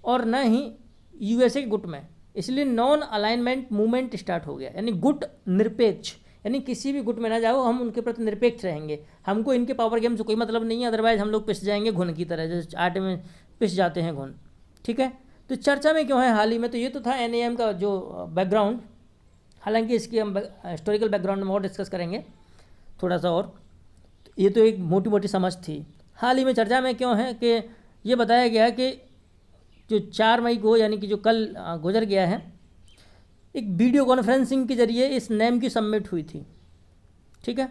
और न ही यूएसए के गुट में। इसलिए नॉन अलाइनमेंट मूवमेंट स्टार्ट हो गया, यानी गुट निरपेक्ष, यानी किसी भी गुट में ना जाओ, हम उनके प्रति निरपेक्ष रहेंगे, हमको इनके पावर गेम से कोई मतलब नहीं है, अदरवाइज हम लोग पिस जाएंगे घुन की तरह, जैसे आटे में पिस जाते हैं घुन। ठीक है, तो चर्चा में क्यों है हाल ही में, तो ये तो था NAM का जो बैकग्राउंड, हालांकि इसकी हम हिस्टोरिकल बैकग्राउंड में और डिस्कस करेंगे थोड़ा सा और, ये तो एक मोटी मोटी समझ थी। हाल ही में चर्चा में क्यों है कि ये बताया गया कि जो 4 मई को, यानी कि जो कल गुजर गया है, एक वीडियो कॉन्फ्रेंसिंग के जरिए इस नेम की सबमिट हुई थी। ठीक है,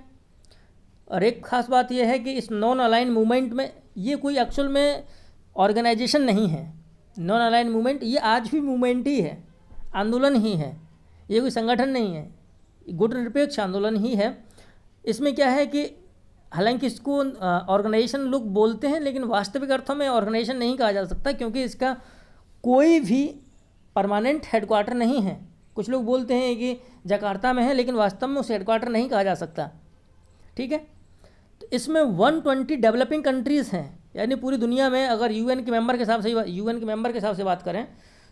और एक ख़ास बात यह है कि इस नॉन अलाइन मूवमेंट में ये कोई एक्चुअल में ऑर्गेनाइजेशन नहीं है। नॉन अलाइन मूवमेंट ये आज भी मूवमेंट ही है, आंदोलन ही है, ये कोई संगठन नहीं है, गुट निरपेक्ष आंदोलन ही है। इसमें क्या है कि हालांकि इसको ऑर्गेनाइजेशन लोग बोलते हैं, लेकिन वास्तविक अर्थों में ऑर्गेनाइजेशन नहीं कहा जा सकता, क्योंकि इसका कोई भी परमानेंट हेडक्वार्टर नहीं है। कुछ लोग बोलते हैं कि जकार्ता में है, लेकिन वास्तव में उसे हेडक्वार्टर नहीं कहा जा सकता। ठीक है, तो इसमें 120 डेवलपिंग कंट्रीज़ हैं, यानी पूरी दुनिया में अगर यूएन के मेंबर के हिसाब से बात करें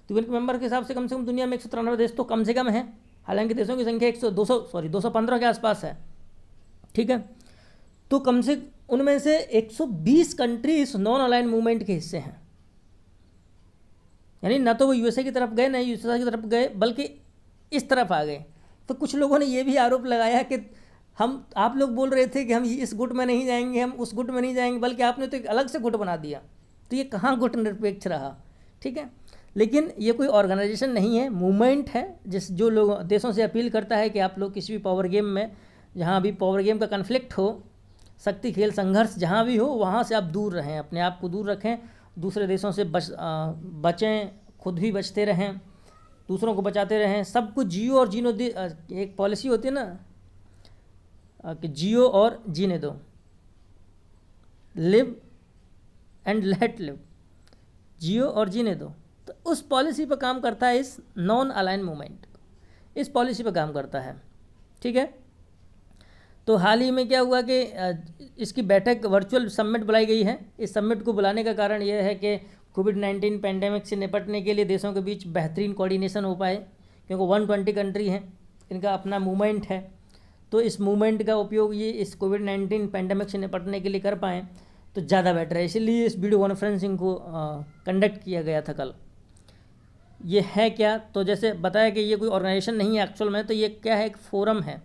तो यूएन के मेंबर के हिसाब से कम दुनिया में 193 देश तो कम से कम है, हालांकि देशों की संख्या 215 के आसपास है। ठीक है, तो कम से उनमें से 120 कंट्रीज नॉन अलाइन मूवमेंट के हिस्से हैं, यानी ना तो वो यूएसए की तरफ गए, ना यूएसए की तरफ गए, बल्कि इस तरफ आ गए। तो कुछ लोगों ने ये भी आरोप लगाया कि आप लोग बोल रहे थे कि हम इस गुट में नहीं जाएंगे, हम उस गुट में नहीं जाएंगे, बल्कि आपने तो एक अलग से गुट बना दिया, तो ये कहाँ गुट निरपेक्ष रहा। ठीक है, लेकिन ये कोई ऑर्गेनाइजेशन नहीं है, मूवमेंट है, जो लोग देशों से अपील करता है कि आप लोग किसी भी पावर गेम में, जहाँ भी पावर गेम का कन्फ्लिक्ट हो, शक्ति खेल संघर्ष जहाँ भी हो, वहाँ से आप दूर रहें, अपने आप को दूर रखें, दूसरे देशों से बचें, खुद भी बचते रहें, दूसरों को बचाते रहें, सब कुछ जियो और जीनो दे। एक पॉलिसी होती है ना कि जियो और जीने दो, लिव एंड लेट लिव, जियो और जीने दो। तो उस पॉलिसी पर काम करता है इस नॉन अलाइन मूवमेंट, इस पॉलिसी पर काम करता है। ठीक है, तो हाल ही में क्या हुआ कि इसकी बैठक वर्चुअल समिट बुलाई गई है। इस समिट को बुलाने का कारण यह है कि कोविड-19 पेंडेमिक से निपटने के लिए देशों के बीच बेहतरीन कोऑर्डिनेशन हो पाए, क्योंकि 120 कंट्री हैं, इनका अपना मूवमेंट है, तो इस मूवमेंट का उपयोग ये इस कोविड-19 पेंडेमिक से निपटने के लिए कर पाएँ तो ज़्यादा बेटर है। इसलिए इस वीडियो कॉन्फ्रेंसिंग को कंडक्ट किया गया था कल। ये है क्या, तो जैसे बताया कि ये कोई ऑर्गेनाइजेशन नहीं है एक्चुअल में, तो ये क्या है, एक फोरम है।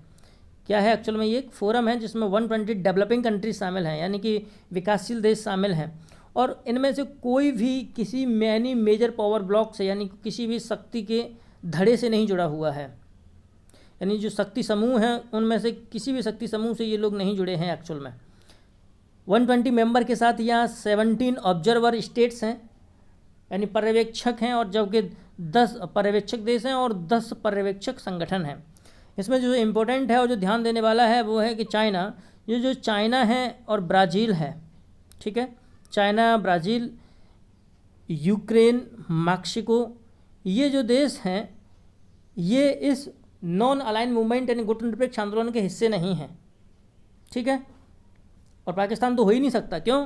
क्या है एक्चुअल में, ये एक फोरम है जिसमें 120 डेवलपिंग कंट्रीज शामिल हैं, यानी कि विकासशील देश शामिल हैं, और इनमें से कोई भी किसी मेजर पावर ब्लॉक से, यानी किसी भी शक्ति के धड़े से नहीं जुड़ा हुआ है, यानी जो शक्ति समूह हैं उनमें से किसी भी शक्ति समूह से ये लोग नहीं जुड़े हैं एक्चुअल में। 120 मेंबर के साथ यहाँ 17 ऑब्जर्वर स्टेट्स हैं, यानी पर्यवेक्षक हैं, और जबकि 10 पर्यवेक्षक देश हैं और 10 पर्यवेक्षक संगठन हैं। इसमें जो इम्पोर्टेंट है और जो ध्यान देने वाला है वो है कि चाइना, ये जो चाइना है और ब्राज़ील है, ठीक है, चाइना, ब्राज़ील, यूक्रेन, मैक्सिको, ये जो देश हैं ये इस नॉन अलाइन मूवमेंट यानी गुट निरपेक्ष आंदोलन के हिस्से नहीं हैं। ठीक है, और पाकिस्तान तो हो ही नहीं सकता। क्यों?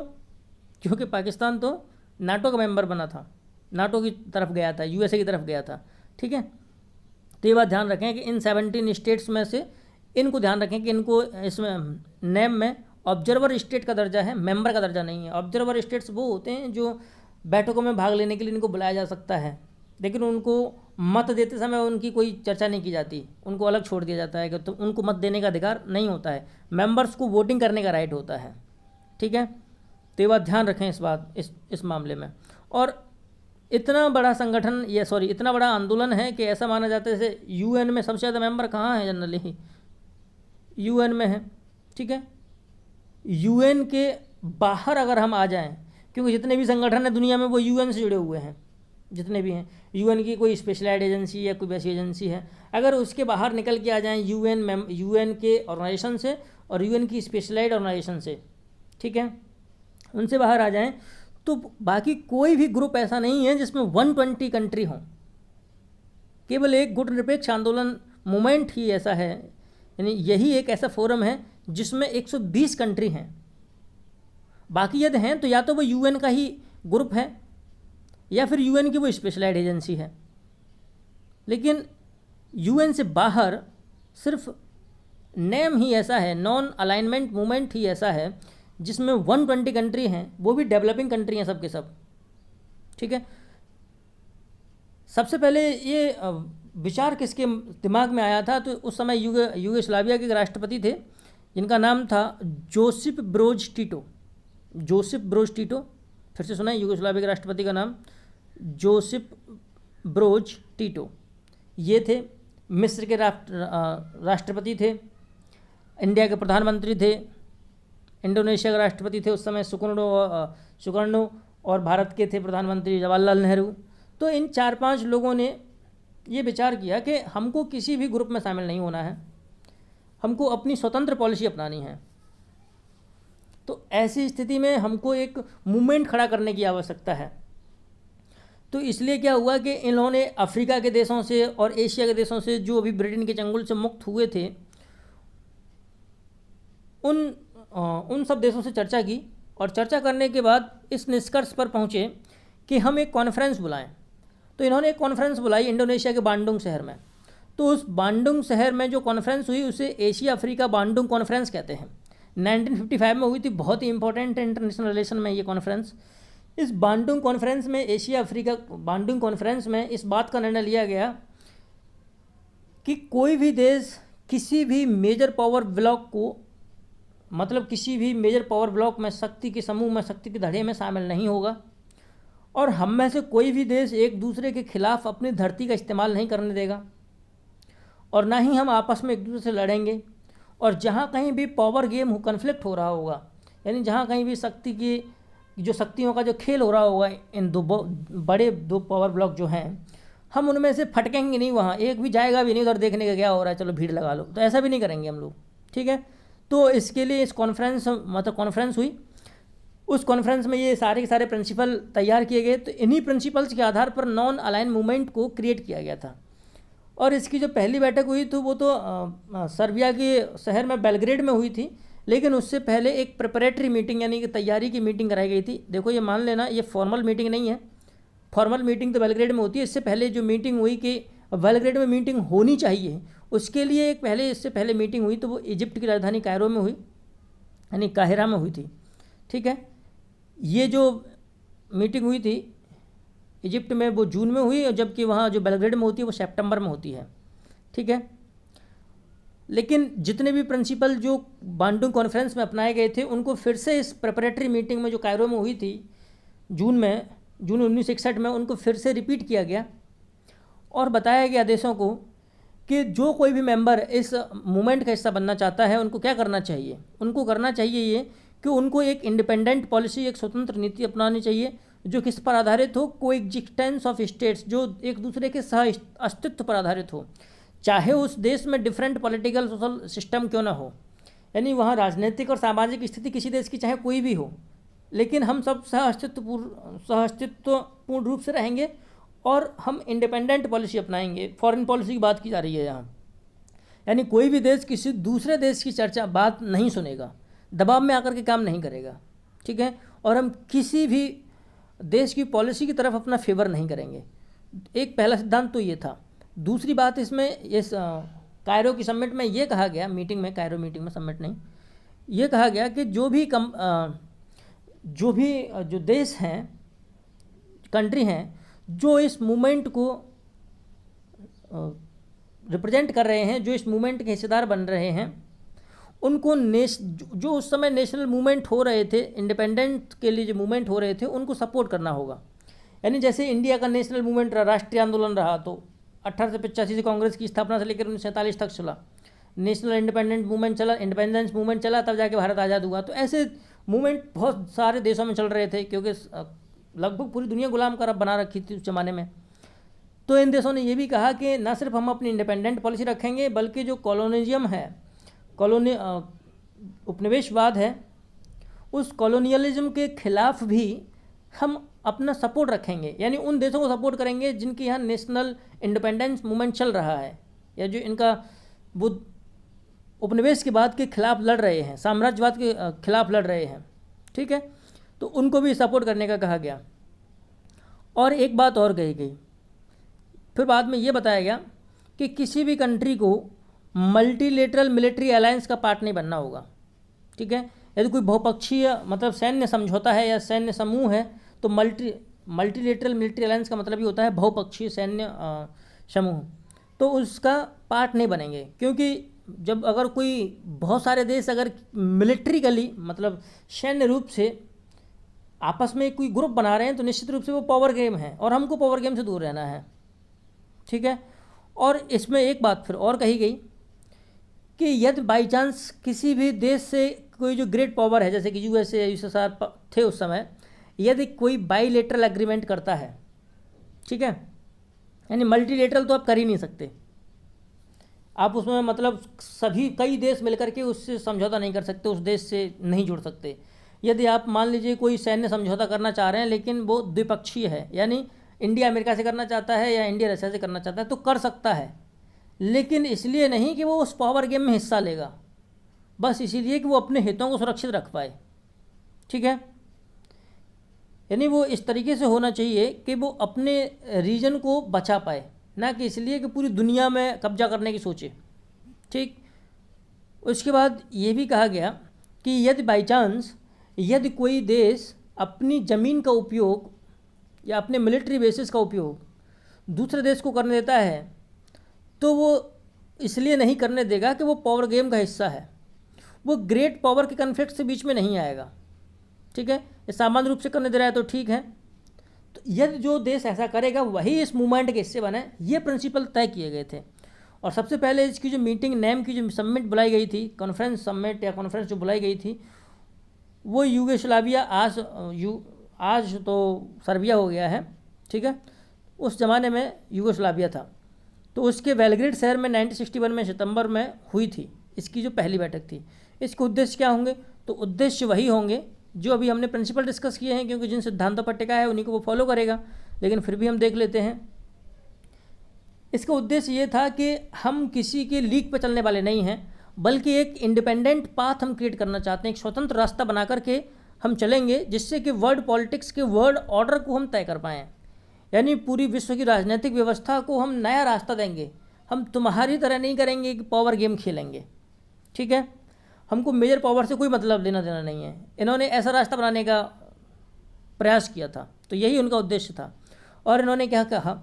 क्योंकि पाकिस्तान तो नाटो का मेंबर बना था, नाटो की तरफ गया था, यूएसए की तरफ गया था। ठीक है, तो ये बात ध्यान रखें कि इन 17 स्टेट्स में से इनको ध्यान रखें कि इनको इसमें नेम में ऑब्जर्वर स्टेट का दर्जा है, मेंबर का दर्जा नहीं है। ऑब्जर्वर स्टेट्स वो होते हैं जो बैठकों में भाग लेने के लिए इनको बुलाया जा सकता है, लेकिन उनको मत देते समय उनकी कोई चर्चा नहीं की जाती, उनको अलग छोड़ दिया जाता है कि तो उनको मत देने का अधिकार नहीं होता है, मेंबर्स को वोटिंग करने का राइट होता है। ठीक है, तो ये बात ध्यान रखें इस मामले में। और इतना बड़ा संगठन इतना बड़ा आंदोलन है कि ऐसा माना जाता है जैसे यूएन में सबसे ज़्यादा मेंबर कहाँ हैं, जनरली यूएन में है। ठीक है, यूएन के बाहर अगर हम आ जाएं, क्योंकि जितने भी संगठन हैं दुनिया में वो यूएन से जुड़े हुए हैं, जितने भी हैं, यूएन की कोई स्पेशलाइज्ड एजेंसी या कोई वैसी एजेंसी है, अगर उसके बाहर निकल के आ जाएं यूएन के ऑर्गेनाइजेशन से और यूएन की स्पेशलाइज्ड ऑर्गेनाइजेशन से, ठीक है, उनसे बाहर आ जाएं, तो बाकी कोई भी ग्रुप ऐसा नहीं है जिसमें 120 कंट्री हों। केवल एक गुट निरपेक्ष आंदोलन मूवमेंट ही ऐसा है, यानी यही एक ऐसा फोरम है जिसमें 120 कंट्री हैं। बाकी यदि हैं तो या तो वो यूएन का ही ग्रुप है या फिर यूएन की वो स्पेशलाइज्ड एजेंसी है। लेकिन यूएन से बाहर सिर्फ नेम ही ऐसा है, नॉन अलाइनमेंट मूवमेंट ही ऐसा है जिसमें 120 कंट्री हैं, वो भी डेवलपिंग कंट्री हैं सब के सब। ठीक है, सबसे पहले ये विचार किसके दिमाग में आया था? तो उस समय यूगोस्लाविया के राष्ट्रपति थे जिनका नाम था Joseph Broz Tito. Joseph Broz Tito, फिर से सुना है यूगोस्लाविया के राष्ट्रपति का नाम जोसेफ ब्रोज टिटो। ये थे मिस्र के राष्ट्रपति थे, इंडिया के प्रधानमंत्री थे, इंडोनेशिया के राष्ट्रपति थे उस समय सुकर्णो, और भारत के थे प्रधानमंत्री जवाहरलाल नेहरू। तो इन 4-5 लोगों ने ये विचार किया कि हमको किसी भी ग्रुप में शामिल नहीं होना है, हमको अपनी स्वतंत्र पॉलिसी अपनानी है। तो ऐसी स्थिति में हमको एक मूवमेंट खड़ा करने की आवश्यकता है। तो इसलिए क्या हुआ कि इन्होंने अफ्रीका के देशों से और एशिया के देशों से जो अभी ब्रिटेन के चंगुल से मुक्त हुए थे उन सब देशों से चर्चा की, और चर्चा करने के बाद इस निष्कर्ष पर पहुँचे कि हम एक कॉन्फ्रेंस बुलाएं। तो इन्होंने एक कॉन्फ्रेंस बुलाई इंडोनेशिया के बांडुंग शहर में। तो उस बांडुंग शहर में जो कॉन्फ्रेंस हुई उसे एशिया अफ्रीका बांडुंग कॉन्फ्रेंस कहते हैं। 1955 में हुई थी, बहुत ही इंपॉर्टेंट है इंटरनेशनल रिलेशन में ये कॉन्फ्रेंस। इस बांडुंग कॉन्फ्रेंस में, एशिया अफ्रीका बांडुंग कॉन्फ्रेंस में इस बात का निर्णय लिया गया कि कोई भी देश किसी भी मेजर पावर ब्लॉक को, मतलब किसी भी मेजर पावर ब्लॉक में, शक्ति के समूह में, शक्ति के धड़े में शामिल नहीं होगा, और हम में से कोई भी देश एक दूसरे के खिलाफ अपनी धरती का इस्तेमाल नहीं करने देगा, और ना ही हम आपस में एक दूसरे से लड़ेंगे। और जहाँ कहीं भी पावर गेम कन्फ्लिक्ट हो रहा होगा, यानी जहाँ कहीं भी शक्ति की जो शक्तियों का जो खेल हो रहा होगा, इन बड़े दो पावर ब्लॉक जो हैं, हम उनमें से फटकेंगे नहीं, वहाँ एक भी जाएगा भी नहीं उधर देखने का क्या हो रहा है, चलो भीड़ लगा लो, तो ऐसा भी नहीं करेंगे हम लोग। ठीक है, तो इसके लिए इस कॉन्फ्रेंस हुई। उस कॉन्फ्रेंस में ये सारे के सारे प्रिंसिपल तैयार किए गए। तो इन्हीं प्रिंसिपल्स के आधार पर नॉन अलाइन मूवमेंट को क्रिएट किया गया था। और इसकी जो पहली बैठक हुई तो वो तो सर्बिया के शहर में बेलग्रेड में हुई थी, लेकिन उससे पहले एक प्रिपरेटरी मीटिंग यानी कि तैयारी की मीटिंग कराई गई थी। देखो ये मान लेना, ये फॉर्मल मीटिंग नहीं है, फॉर्मल मीटिंग तो बेलग्रेड में होती है। इससे पहले जो मीटिंग हुई कि बेलग्रेड में मीटिंग होनी चाहिए, उसके लिए एक इससे पहले मीटिंग हुई तो वो इजिप्ट की राजधानी कायरो में हुई, यानी काहिरा में हुई थी। ठीक है, ये जो मीटिंग हुई थी इजिप्ट में वो जून में हुई, और जबकि वहाँ जो बेलग्रेड में होती है वो सितंबर में होती है। ठीक है, लेकिन जितने भी प्रिंसिपल जो बांडुंग कॉन्फ्रेंस में अपनाए गए थे उनको फिर से इस प्रिपरेटरी मीटिंग में जो कायरो में हुई थी जून 1961 में, उनको फिर से रिपीट किया गया और बताया गया देशों को कि जो कोई भी मेंबर इस मूवमेंट का हिस्सा बनना चाहता है उनको क्या करना चाहिए। उनको करना चाहिए ये कि उनको एक इंडिपेंडेंट पॉलिसी, एक स्वतंत्र नीति अपनानी चाहिए जो किस पर आधारित हो, कोएग्जिस्टेंस ऑफ स्टेट्स, जो एक दूसरे के सह अस्तित्व पर आधारित हो, चाहे उस देश में डिफरेंट पॉलिटिकल सोशल सिस्टम क्यों ना हो, यानी वहाँ राजनीतिक और सामाजिक स्थिति किसी देश की चाहे कोई भी हो, लेकिन हम सब सह अस्तित्वपूर्ण रूप से रहेंगे और हम इंडिपेंडेंट पॉलिसी अपनाएंगे। फॉरेन पॉलिसी की बात की जा रही है यहाँ, यानी कोई भी देश किसी दूसरे देश की बात नहीं सुनेगा, दबाव में आकर के काम नहीं करेगा। ठीक है, और हम किसी भी देश की पॉलिसी की तरफ अपना फेवर नहीं करेंगे। एक पहला सिद्धांत तो ये था। दूसरी बात इसमें इस कायरो की समिट में ये कहा गया, कायरो मीटिंग में, समिट नहीं, ये कहा गया कि जो देश हैं, कंट्री हैं, जो इस मूवमेंट को रिप्रेजेंट कर रहे हैं, जो इस मूवमेंट के हिस्सेदार बन रहे हैं, उनको जो उस समय नेशनल मूवमेंट हो रहे थे, इंडिपेंडेंट के लिए जो मूवमेंट हो रहे थे, उनको सपोर्ट करना होगा। यानी जैसे इंडिया का नेशनल मूवमेंट रहा, राष्ट्रीय आंदोलन रहा, तो 1885 से कांग्रेस की स्थापना से लेकर 1947 तक चला, नेशनल इंडिपेंडेंट मूवमेंट चला, इंडिपेंडेंस मूवमेंट चला, तब जाके भारत आज़ाद हुआ। तो ऐसे मूवमेंट बहुत सारे देशों में चल रहे थे, क्योंकि लगभग पूरी दुनिया गुलाम का बना रखी थी उस ज़माने में। तो इन देशों ने ये भी कहा कि न सिर्फ हम अपनी इंडिपेंडेंट पॉलिसी रखेंगे, बल्कि जो कॉलोनिज्म है, उपनिवेशवाद है, उस कॉलोनियलिज्म के खिलाफ भी हम अपना सपोर्ट रखेंगे, यानी उन देशों को सपोर्ट करेंगे जिनके यहाँ नेशनल इंडिपेंडेंस मूवमेंट चल रहा है, या जो इनका वो उपनिवेश के बाद के खिलाफ लड़ रहे हैं, साम्राज्यवाद के खिलाफ लड़ रहे हैं। ठीक है, तो उनको भी सपोर्ट करने का कहा गया। और एक बात और कही गई, फिर बाद में ये बताया गया कि किसी भी कंट्री को मल्टीलेटरल मिलिट्री अलायंस का पार्ट नहीं बनना होगा, ठीक है। यदि कोई बहुपक्षीय मतलब सैन्य समझौता है या सैन्य समूह है तो मल्टीलेटरल मिलिट्री अलायंस का मतलब ये होता है बहुपक्षीय सैन्य समूह, तो उसका पार्ट नहीं बनेंगे। क्योंकि जब अगर कोई बहुत सारे देश अगर मिलिट्रिकली मतलब सैन्य रूप से आपस में कोई ग्रुप बना रहे हैं तो निश्चित रूप से वो पावर गेम है और हमको पावर गेम से दूर रहना है, ठीक है। और इसमें एक बात फिर और कही गई कि यदि बाई चांस किसी भी देश से कोई जो ग्रेट पावर है जैसे कि यूएसए यूएसएसआर थे उस समय, यदि कोई बाईलेटरल एग्रीमेंट करता है, ठीक है, यानी मल्टीलेटरल तो आप कर ही नहीं सकते, आप उसमें मतलब सभी कई देश मिलकर के उससे समझौता नहीं कर सकते, उस देश से नहीं जुड़ सकते। यदि आप मान लीजिए कोई सैन्य समझौता करना चाह रहे हैं लेकिन वो द्विपक्षीय है, यानी इंडिया अमेरिका से करना चाहता है या इंडिया रशिया से करना चाहता है तो कर सकता है, लेकिन इसलिए नहीं कि वो उस पावर गेम में हिस्सा लेगा, बस इसीलिए कि वो अपने हितों को सुरक्षित रख पाए, ठीक है। यानी वो इस तरीके से होना चाहिए कि वो अपने रीजन को बचा पाए, ना कि इसलिए कि पूरी दुनिया में कब्जा करने की सोचे, ठीक। उसके बाद ये भी कहा गया कि यदि बाई चांस यदि कोई देश अपनी ज़मीन का उपयोग या अपने मिलिट्री बेसिस का उपयोग दूसरे देश को करने देता है तो वो इसलिए नहीं करने देगा कि वो पावर गेम का हिस्सा है, वो ग्रेट पावर के कन्फ्लिक्ट से बीच में नहीं आएगा, ठीक है। ये सामान्य रूप से करने दे रहा है तो ठीक है। तो यदि जो देश ऐसा करेगा वही इस मूवमेंट के हिस्से बने, ये प्रिंसिपल तय किए गए थे। और सबसे पहले इसकी जो मीटिंग नेम की जो समिट बुलाई गई थी, कॉन्फ्रेंस समिट या कॉन्फ्रेंस जो बुलाई गई थी वो यूगोस्लाविया, आज तो सर्बिया हो गया है, ठीक है, उस ज़माने में यूगोस्लाविया था। तो उसके बेलग्रेड शहर में 1961 में सितंबर में हुई थी इसकी जो पहली बैठक थी। इसके उद्देश्य क्या होंगे? तो उद्देश्य वही होंगे जो अभी हमने प्रिंसिपल डिस्कस किए हैं, क्योंकि जिन सिद्धांतों पर टिका है उन्हीं को वो फॉलो करेगा, लेकिन फिर भी हम देख लेते हैं। इसका उद्देश्य ये था कि हम किसी के लीक पर चलने वाले नहीं हैं, बल्कि एक इंडिपेंडेंट पाथ हम क्रिएट करना चाहते हैं, एक स्वतंत्र रास्ता बना करके हम चलेंगे जिससे कि वर्ल्ड पॉलिटिक्स के वर्ल्ड ऑर्डर को हम तय कर पाएँ। यानी पूरी विश्व की राजनीतिक व्यवस्था को हम नया रास्ता देंगे। हम तुम्हारी तरह नहीं करेंगे कि पावर गेम खेलेंगे, ठीक है। हमको मेजर पावर से कोई मतलब लेना देना नहीं है। इन्होंने ऐसा रास्ता बनाने का प्रयास किया था, तो यही उनका उद्देश्य था। और इन्होंने क्या कहा,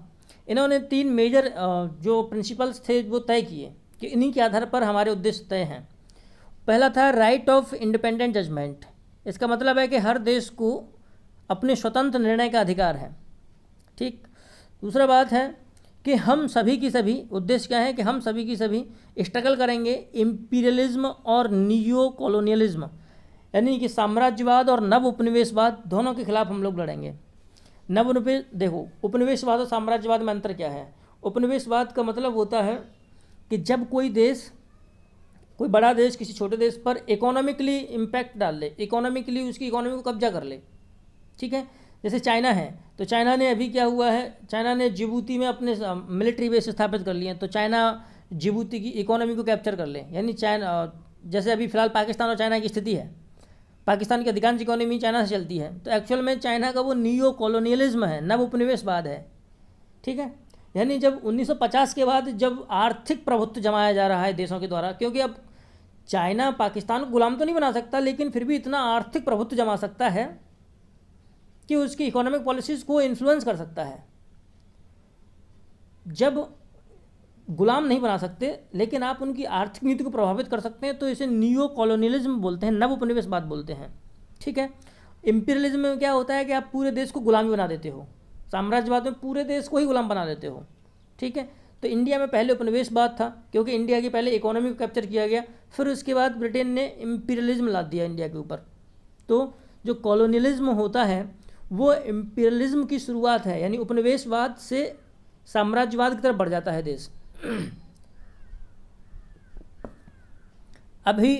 इन्होंने 3 मेजर जो प्रिंसिपल्स थे वो तय किए कि इन्हीं के आधार पर हमारे उद्देश्य तय हैं। पहला था राइट ऑफ इंडिपेंडेंट जजमेंट। इसका मतलब है कि हर देश को अपने स्वतंत्र निर्णय का अधिकार है, ठीक। दूसरा बात है कि हम सभी की सभी, उद्देश्य क्या है कि हम सभी की सभी स्ट्रगल करेंगे इम्पीरियलिज्म और नियो कॉलोनियलिज्म, यानी कि साम्राज्यवाद और नव उपनिवेशवाद दोनों के खिलाफ हम लोग लड़ेंगे। देखो, उपनिवेशवाद और साम्राज्यवाद में अंतर क्या है। उपनिवेशवाद का मतलब होता है कि जब कोई बड़ा देश किसी छोटे देश पर इकोनॉमिकली इम्पैक्ट डाल ले, इकोनॉमिकली उसकी इकोनॉमी को कब्जा कर ले, ठीक है। जैसे चाइना है, तो चाइना ने अभी क्या हुआ है, चाइना ने जिबूती में अपने मिलिट्री बेस स्थापित कर लिए हैं, तो चाइना जिबूती की इकोनॉमी को कैप्चर कर ले। यानी चाइना, जैसे अभी फ़िलहाल पाकिस्तान और चाइना की स्थिति है, पाकिस्तान की अधिकांश इकोनॉमी चाइना से चलती है, तो एक्चुअल में चाइना का वो नियो कॉलोनियलिज्म है, नव उपनिवेशवाद है, ठीक है। यानी जब 1950 के बाद जब आर्थिक प्रभुत्व जमाया जा रहा है देशों के द्वारा, क्योंकि अब चाइना पाकिस्तान को गुलाम तो नहीं बना सकता, लेकिन फिर भी इतना आर्थिक प्रभुत्व जमा सकता है कि उसकी इकोनॉमिक पॉलिसीज़ को इन्फ्लुएंस कर सकता है। जब गुलाम नहीं बना सकते लेकिन आप उनकी आर्थिक नीति को प्रभावित कर सकते हैं, तो इसे नियो कॉलोनियलिज्म बोलते हैं, नव उपनिवेशवाद बोलते हैं, ठीक है। इंपीरियलिज्म में क्या होता है कि आप पूरे देश को गुलामी बना देते हो, साम्राज्यवाद में पूरे देश को ही गुलाम बना देते हो, ठीक है। तो इंडिया में पहले उपनिवेशवाद था, क्योंकि इंडिया की पहले इकोनॉमी को कैप्चर किया गया, फिर उसके बाद ब्रिटेन ने इंपीरियलिज्म ला दिया इंडिया के ऊपर। तो जो कॉलोनियलिज्म होता है वो इंपीरियलिज्म की शुरुआत है, यानी उपनिवेशवाद से साम्राज्यवाद की तरफ बढ़ जाता है देश। अभी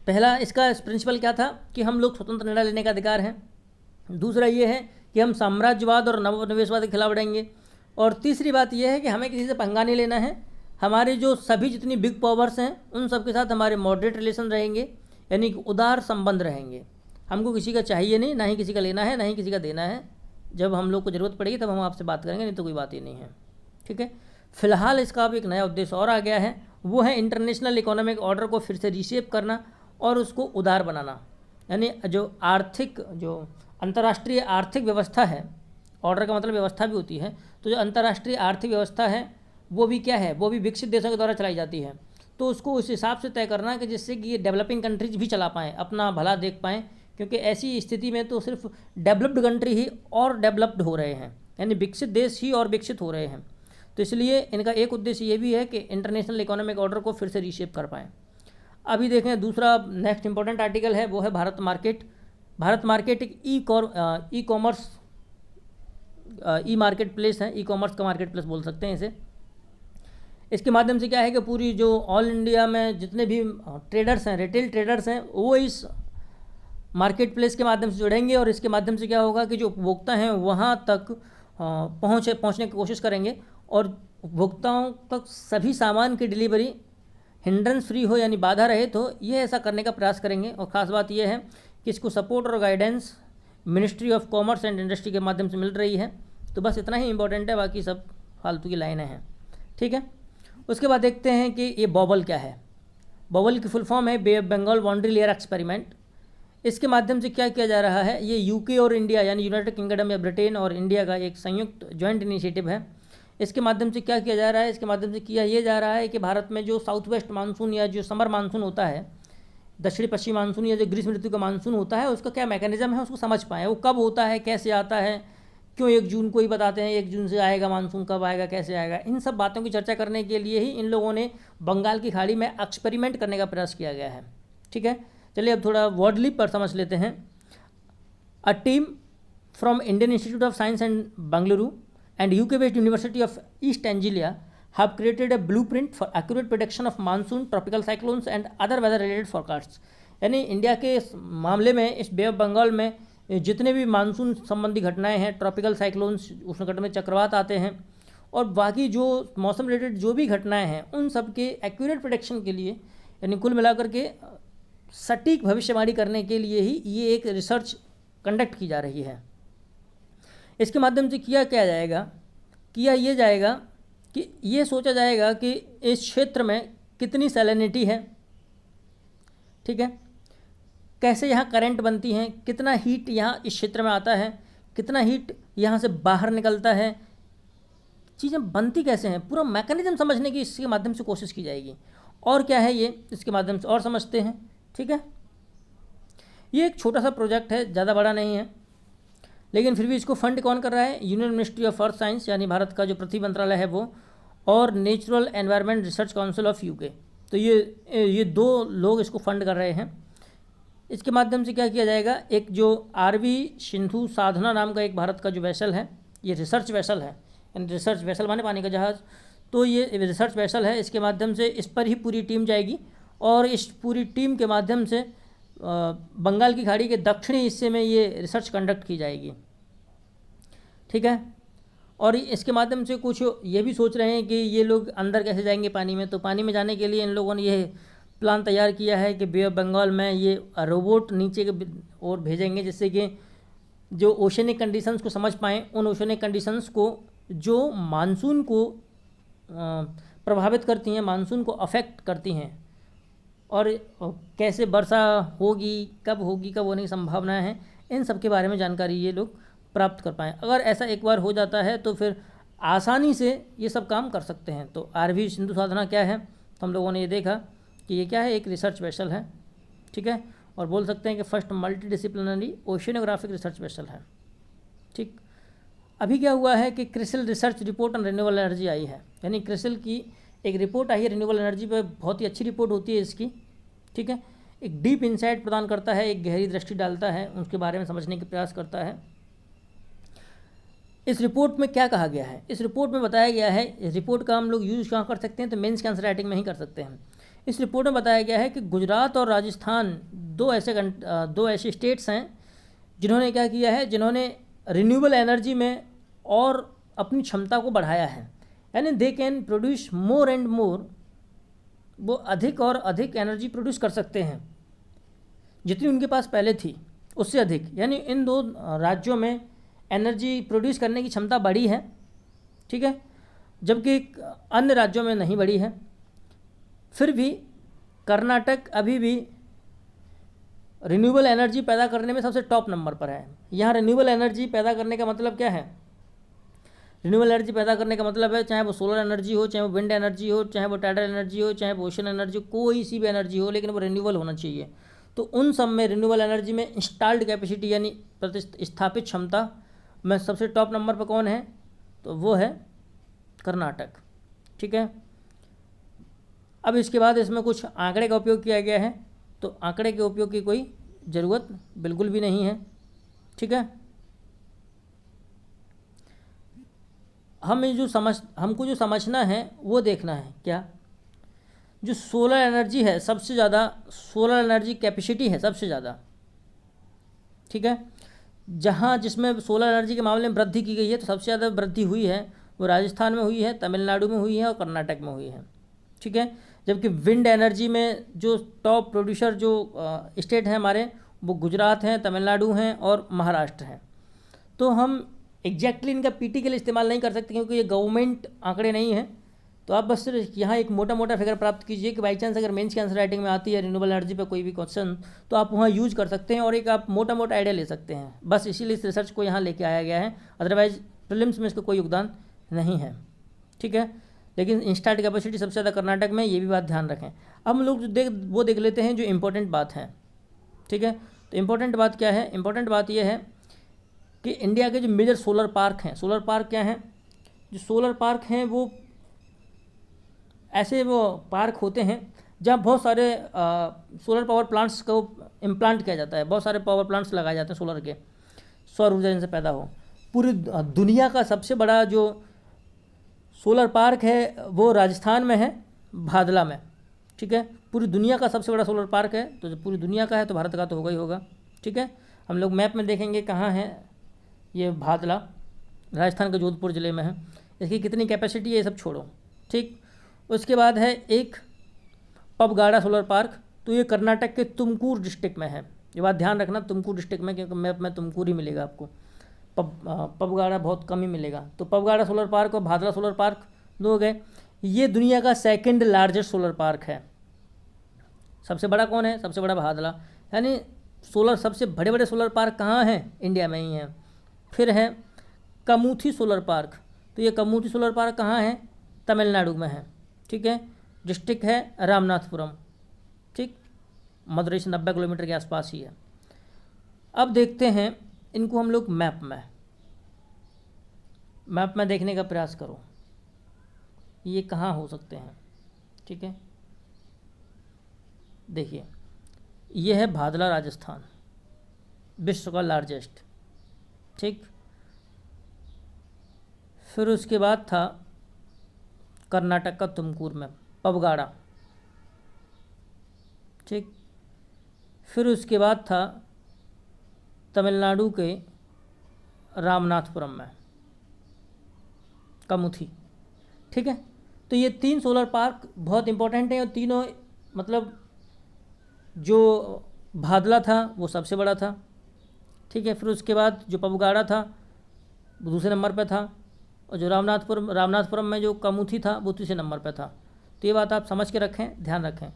पहला इसका प्रिंसिपल क्या था कि हम लोग स्वतंत्र निर्णय लेने का अधिकार है। दूसरा ये है कि हम साम्राज्यवाद और नवोपनिवेशवाद के खिलाफ लड़ेंगे। और तीसरी बात यह है कि हमें किसी से पंगा नहीं लेना है। हमारे जो सभी जितनी बिग पावर्स हैं उन सब के साथ हमारे मॉडरेट रिलेशन रहेंगे, यानी कि उदार संबंध रहेंगे। हमको किसी का चाहिए नहीं, ना ही किसी का लेना है, ना ही किसी का देना है। जब हम लोग को ज़रूरत पड़ेगी तब हम आपसे बात करेंगे, नहीं तो कोई बात ही नहीं है। ठीक है। फिलहाल इसका अब एक नया उद्देश्य और आ गया है, वो है इंटरनेशनल इकोनॉमिक ऑर्डर को फिर से रीशेप करना और उसको उदार बनाना। यानी जो अंतर्राष्ट्रीय आर्थिक व्यवस्था है, ऑर्डर का मतलब व्यवस्था भी होती है, तो जो अंतर्राष्ट्रीय आर्थिक व्यवस्था है वो भी क्या है, वो भी विकसित देशों के द्वारा चलाई जाती है। तो उसको उस हिसाब से तय करना है कि जिससे कि ये डेवलपिंग कंट्रीज भी चला पाएँ, अपना भला देख पाएँ, क्योंकि ऐसी स्थिति में तो सिर्फ डेवलप्ड कंट्री ही और डेवलप्ड हो रहे हैं, यानी विकसित देश ही और विकसित हो रहे हैं। तो इसलिए इनका एक उद्देश्य ये भी है कि इंटरनेशनल इकोनॉमिक ऑर्डर को फिर से रीशेप कर पाएँ। अभी देखें दूसरा नेक्स्ट इंपॉर्टेंट आर्टिकल है, वो है भारत मार्केट। भारत मार्केट एक ई कॉमर्स ई मार्केट प्लेस है, ई कॉमर्स का मार्केट प्लेस बोल सकते हैं इसे। इसके माध्यम से क्या है कि पूरी जो ऑल इंडिया में जितने भी ट्रेडर्स हैं, रिटेल ट्रेडर्स हैं, वो इस मार्केट प्लेस के माध्यम से जुड़ेंगे और इसके माध्यम से क्या होगा कि जो उपभोक्ता हैं वहाँ तक पहुँचने की कोशिश करेंगे और उपभोक्ताओं तक सभी सामान की डिलीवरी हिंड्रेंस फ्री हो, यानी बाधा रहित हो, ये ऐसा करने का प्रयास करेंगे। और ख़ास बात यह है कि इसको सपोर्ट और guidance ministry of commerce and industry के माध्यम से मिल रही है। तो बस इतना ही इंपॉर्टेंट है, बाकी सब फालतू की लाइनें हैं, ठीक है। उसके बाद देखते हैं कि ये बॉबल क्या है। बॉबल की फुल फॉर्म है bay of Bengal boundary layer experiment. इसके माध्यम से क्या किया जा रहा है, ये यूके और इंडिया यानी यूनाइटेड किंगडम या ब्रिटेन और इंडिया का एक संयुक्त जॉइंट इनिशिएटिव है। इसके माध्यम से क्या किया जा रहा है, इसके माध्यम से किया ये जा रहा है कि भारत में जो साउथ वेस्ट मानसून या जो समर मानसून होता है, दक्षिणी पश्चिमी मानसून या जो ग्रीष्म ऋतु का मानसून होता है, उसका क्या मैकेनिज्म है उसको समझ पाएँ। वो कब होता है, कैसे आता है, क्यों 1 जून को ही बताते हैं 1 जून से आएगा मानसून, कब आएगा, कैसे आएगा, इन सब बातों की चर्चा करने के लिए ही इन लोगों ने बंगाल की खाड़ी में एक्सपेरिमेंट करने का प्रयास किया गया है, ठीक है। चलिए अब थोड़ा वर्डली पर समझ लेते हैं। A team from Indian institute of science and Bengaluru and UK-based University of East Anglia have created a blueprint for accurate prediction of monsoon, tropical cyclones and other weather-related forecasts। यानी इंडिया के मामले में इस बे of Bengal में जितने भी monsoon संबंधी घटनाएं हैं, ट्रॉपिकल साइक्लोन्स, उष्णकटिबंधीय चक्रवात आते हैं और बाकी जो मौसम रिलेटेड जो भी घटनाएं हैं, उन सब के एक्यूरेट प्रोडिक्शन के लिए, यानी कुल मिलाकर के सटीक भविष्यवाणी करने के लिए ही ये एक रिसर्च कंडक्ट की जा रही है। इसके माध्यम से किया ये जाएगा कि ये सोचा जाएगा कि इस क्षेत्र में कितनी सैलिनिटी है, ठीक है, कैसे यहाँ करंट बनती हैं, कितना हीट यहाँ इस क्षेत्र में आता है, कितना हीट यहाँ से बाहर निकलता है, चीज़ें बनती कैसे हैं, पूरा मैकेनिज्म समझने की इसके माध्यम से कोशिश की जाएगी। और क्या है ये, इसके माध्यम से और समझते हैं, ठीक है। ये एक छोटा सा प्रोजेक्ट है, ज़्यादा बड़ा नहीं है, लेकिन फिर भी इसको फंड कौन कर रहा है, union ministry of earth science यानी भारत का जो पृथ्वी मंत्रालय है वो, और natural environment research council of UK. तो ये 2 लोग इसको फंड कर रहे हैं। इसके माध्यम से क्या किया जाएगा, एक जो RV सिंधु साधना नाम का एक भारत का जो वेसल है, ये रिसर्च वेसल है, यानी रिसर्च वेसल माने पानी का जहाज़, तो ये रिसर्च वेसल है। इसके माध्यम से इस पर ही पूरी टीम जाएगी और इस पूरी टीम के माध्यम से बंगाल की खाड़ी के दक्षिणी हिस्से में ये रिसर्च कंडक्ट की जाएगी, ठीक है। और इसके माध्यम से कुछ ये भी सोच रहे हैं कि ये लोग अंदर कैसे जाएंगे पानी में। तो पानी में जाने के लिए इन लोगों ने ये प्लान तैयार किया है कि बे ऑफ बंगाल में ये रोबोट नीचे के ओर भेजेंगे, जिससे कि जो ओशनिक कंडीशंस को समझ पाएँ, उन ओशनिक कंडीशंस को जो मानसून को प्रभावित करती हैं, मानसून को अफेक्ट करती हैं, और कैसे वर्षा होगी, कब होने की संभावना है, इन सब के बारे में जानकारी ये लोग प्राप्त कर पाएँ। अगर ऐसा एक बार हो जाता है तो फिर आसानी से ये सब काम कर सकते हैं। तो RV सिंधु साधना क्या है, तो हम लोगों ने ये देखा कि ये क्या है, एक रिसर्च वेसल है, ठीक है, और बोल सकते हैं कि first multi disciplinary oceanographic research vessel है, ठीक। अभी क्या हुआ है कि CRISIL research report on renewable energy आई है, यानी क्रिसिल की एक रिपोर्ट आई है रिन्यूएबल एनर्जी पर, बहुत ही अच्छी रिपोर्ट होती है इसकी, ठीक है। एक डीप इंसाइट प्रदान करता है, एक गहरी दृष्टि डालता है, उसके बारे में समझने के प्रयास करता है। इस रिपोर्ट में क्या कहा गया है, इस रिपोर्ट में बताया गया है, इस रिपोर्ट का हम लोग यूज़ कहाँ कर सकते हैं, तो मेंस के आंसर राइटिंग में ही कर सकते हैं। इस रिपोर्ट में बताया गया है कि गुजरात और राजस्थान दो ऐसे स्टेट्स हैं जिन्होंने क्या किया है, जिन्होंने रिन्यूएबल एनर्जी में और अपनी क्षमता को बढ़ाया है, यानी they can produce more and more, वो अधिक और अधिक एनर्जी प्रोड्यूस कर सकते हैं, जितनी उनके पास पहले थी उससे अधिक। यानी इन 2 राज्यों में एनर्जी प्रोड्यूस करने की क्षमता बढ़ी है, ठीक है। जबकि अन्य राज्यों में नहीं बढ़ी है। फिर भी कर्नाटक अभी भी रिन्यूएबल एनर्जी पैदा करने में सबसे टॉप नंबर पर है। यहाँ रिन्यूएबल एनर्जी पैदा करने का मतलब क्या है? रिन्यूएबल एनर्जी पैदा करने का मतलब है चाहे वो सोलर एनर्जी हो, चाहे वो विंड एनर्जी हो, चाहे वो टाइडल एनर्जी हो, चाहे वो ओशन एनर्जी हो, कोई सी भी एनर्जी हो, लेकिन वो रिन्यूएबल होना चाहिए। तो उन सब में रिन्यूएबल एनर्जी में इंस्टॉल्ड कैपेसिटी यानी प्रतिस्थापित क्षमता में सबसे टॉप नंबर पर कौन है? तो वो है कर्नाटक। ठीक है। अब इसके बाद इसमें कुछ आंकड़े का उपयोग किया गया है, तो आंकड़े के उपयोग की कोई ज़रूरत बिल्कुल भी नहीं है। ठीक है। हमको जो समझना है वो देखना है क्या, जो सोलर एनर्जी है सबसे ज़्यादा, सोलर एनर्जी कैपेसिटी है सबसे ज़्यादा। ठीक है। जहाँ जिसमें सोलर एनर्जी के मामले में वृद्धि की गई है, तो सबसे ज़्यादा वृद्धि हुई है वो राजस्थान में हुई है, तमिलनाडु में हुई है और कर्नाटक में हुई है। ठीक है। जबकि विंड एनर्जी में जो टॉप प्रोड्यूसर जो स्टेट हैं हमारे, वो गुजरात हैं, तमिलनाडु हैं और महाराष्ट्र हैं। तो हम एग्जैक्टली इनका पीटी के लिए इस्तेमाल नहीं कर सकते क्योंकि ये गवर्नमेंट आंकड़े नहीं हैं। तो आप बस सिर्फ यहाँ एक मोटा मोटा फिगर प्राप्त कीजिए कि बाई चांस अगर मेंस की आंसर राइटिंग में आती है रिन्यूएबल एनर्जी पे कोई भी क्वेश्चन, तो आप वहाँ यूज कर सकते हैं और एक आप मोटा मोटा आइडिया ले सकते हैं। बस इसीलिए इस रिसर्च को यहाँ लेके आया गया है, अदरवाइज प्रीलिम्स में इसका कोई योगदान नहीं है। ठीक है। लेकिन इंस्टॉल्ड कैपेसिटी सबसे ज़्यादा कर्नाटक में, ये भी बात ध्यान रखें। अब हम लोग वो देख लेते हैं जो इम्पोर्टेंट बात है। ठीक है। तो इम्पोर्टेंट बात क्या है? इम्पोर्टेंट बात यह है कि इंडिया के जो मेजर सोलर पार्क हैं, सोलर पार्क क्या हैं? जो सोलर पार्क हैं वो ऐसे वो पार्क होते हैं जहाँ बहुत सारे सोलर पावर प्लांट्स को इम्प्लांट किया जाता है, बहुत सारे पावर प्लांट्स लगाए जाते हैं सोलर के, सौर ऊर्जा जिनसे पैदा हो। पूरी दुनिया का सबसे बड़ा जो सोलर पार्क है वो राजस्थान में है, भादला में। ठीक है। पूरी दुनिया का सबसे बड़ा सोलर पार्क है, तो जब पूरी दुनिया का है तो भारत का तो होगा ही होगा। ठीक है। हम लोग मैप में देखेंगे कहाँ है ये भादला, राजस्थान के जोधपुर ज़िले में है। इसकी कितनी कैपेसिटी है ये सब छोड़ो। ठीक। उसके बाद है एक पबगाड़ा सोलर पार्क, तो ये कर्नाटक के तुमकूर डिस्ट्रिक्ट में है। ये बात ध्यान रखना, तुमकूर डिस्ट्रिक्ट में, क्योंकि मैप में तुमकूर ही मिलेगा आपको, पबगाड़ा बहुत कम ही मिलेगा। तो पबगाड़ा सोलर पार्क और भादला सोलर पार्क दो हो गए। ये दुनिया का सेकंड लार्जेस्ट सोलर पार्क है। सबसे बड़ा कौन है? सबसे बड़ा भादला। यानी सोलर सबसे बड़े बड़े सोलर पार्क कहाँ हैं? इंडिया में ही हैं। फिर है कमुथी सोलर पार्क, तो ये कमुथी सोलर पार्क कहाँ है? तमिलनाडु में है। ठीक है। डिस्ट्रिक्ट है रामनाथपुरम। ठीक। मदुरई से 90 किलोमीटर के आसपास ही है। अब देखते हैं इनको हम लोग मैप में देखने का प्रयास करो, ये कहाँ हो सकते हैं। ठीक है। देखिए, ये है भादला राजस्थान, विश्व का लार्जेस्ट। ठीक। फिर उसके बाद था कर्नाटक का तुमकूर में पबगाड़ा। ठीक। फिर उसके बाद था तमिलनाडु के रामनाथपुरम में कमुथी। ठीक है। तो ये 3 सोलर पार्क बहुत इंपॉर्टेंट हैं और तीनों मतलब जो भादला था वो सबसे बड़ा था। ठीक है। फिर उसके बाद जो पबगाड़ा था वो दूसरे नंबर पे था और जो रामनाथपुरम में जो कमुथी था वो तीसरे नंबर पे था। तो ये बात आप समझ के रखें, ध्यान रखें।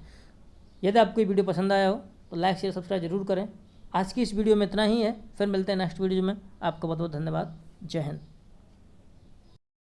यदि आपको ये वीडियो पसंद आया हो तो लाइक शेयर सब्सक्राइब जरूर करें। आज की इस वीडियो में इतना ही है, फिर मिलते हैं नेक्स्ट वीडियो में। आपका बहुत बहुत धन्यवाद। जय हिंद।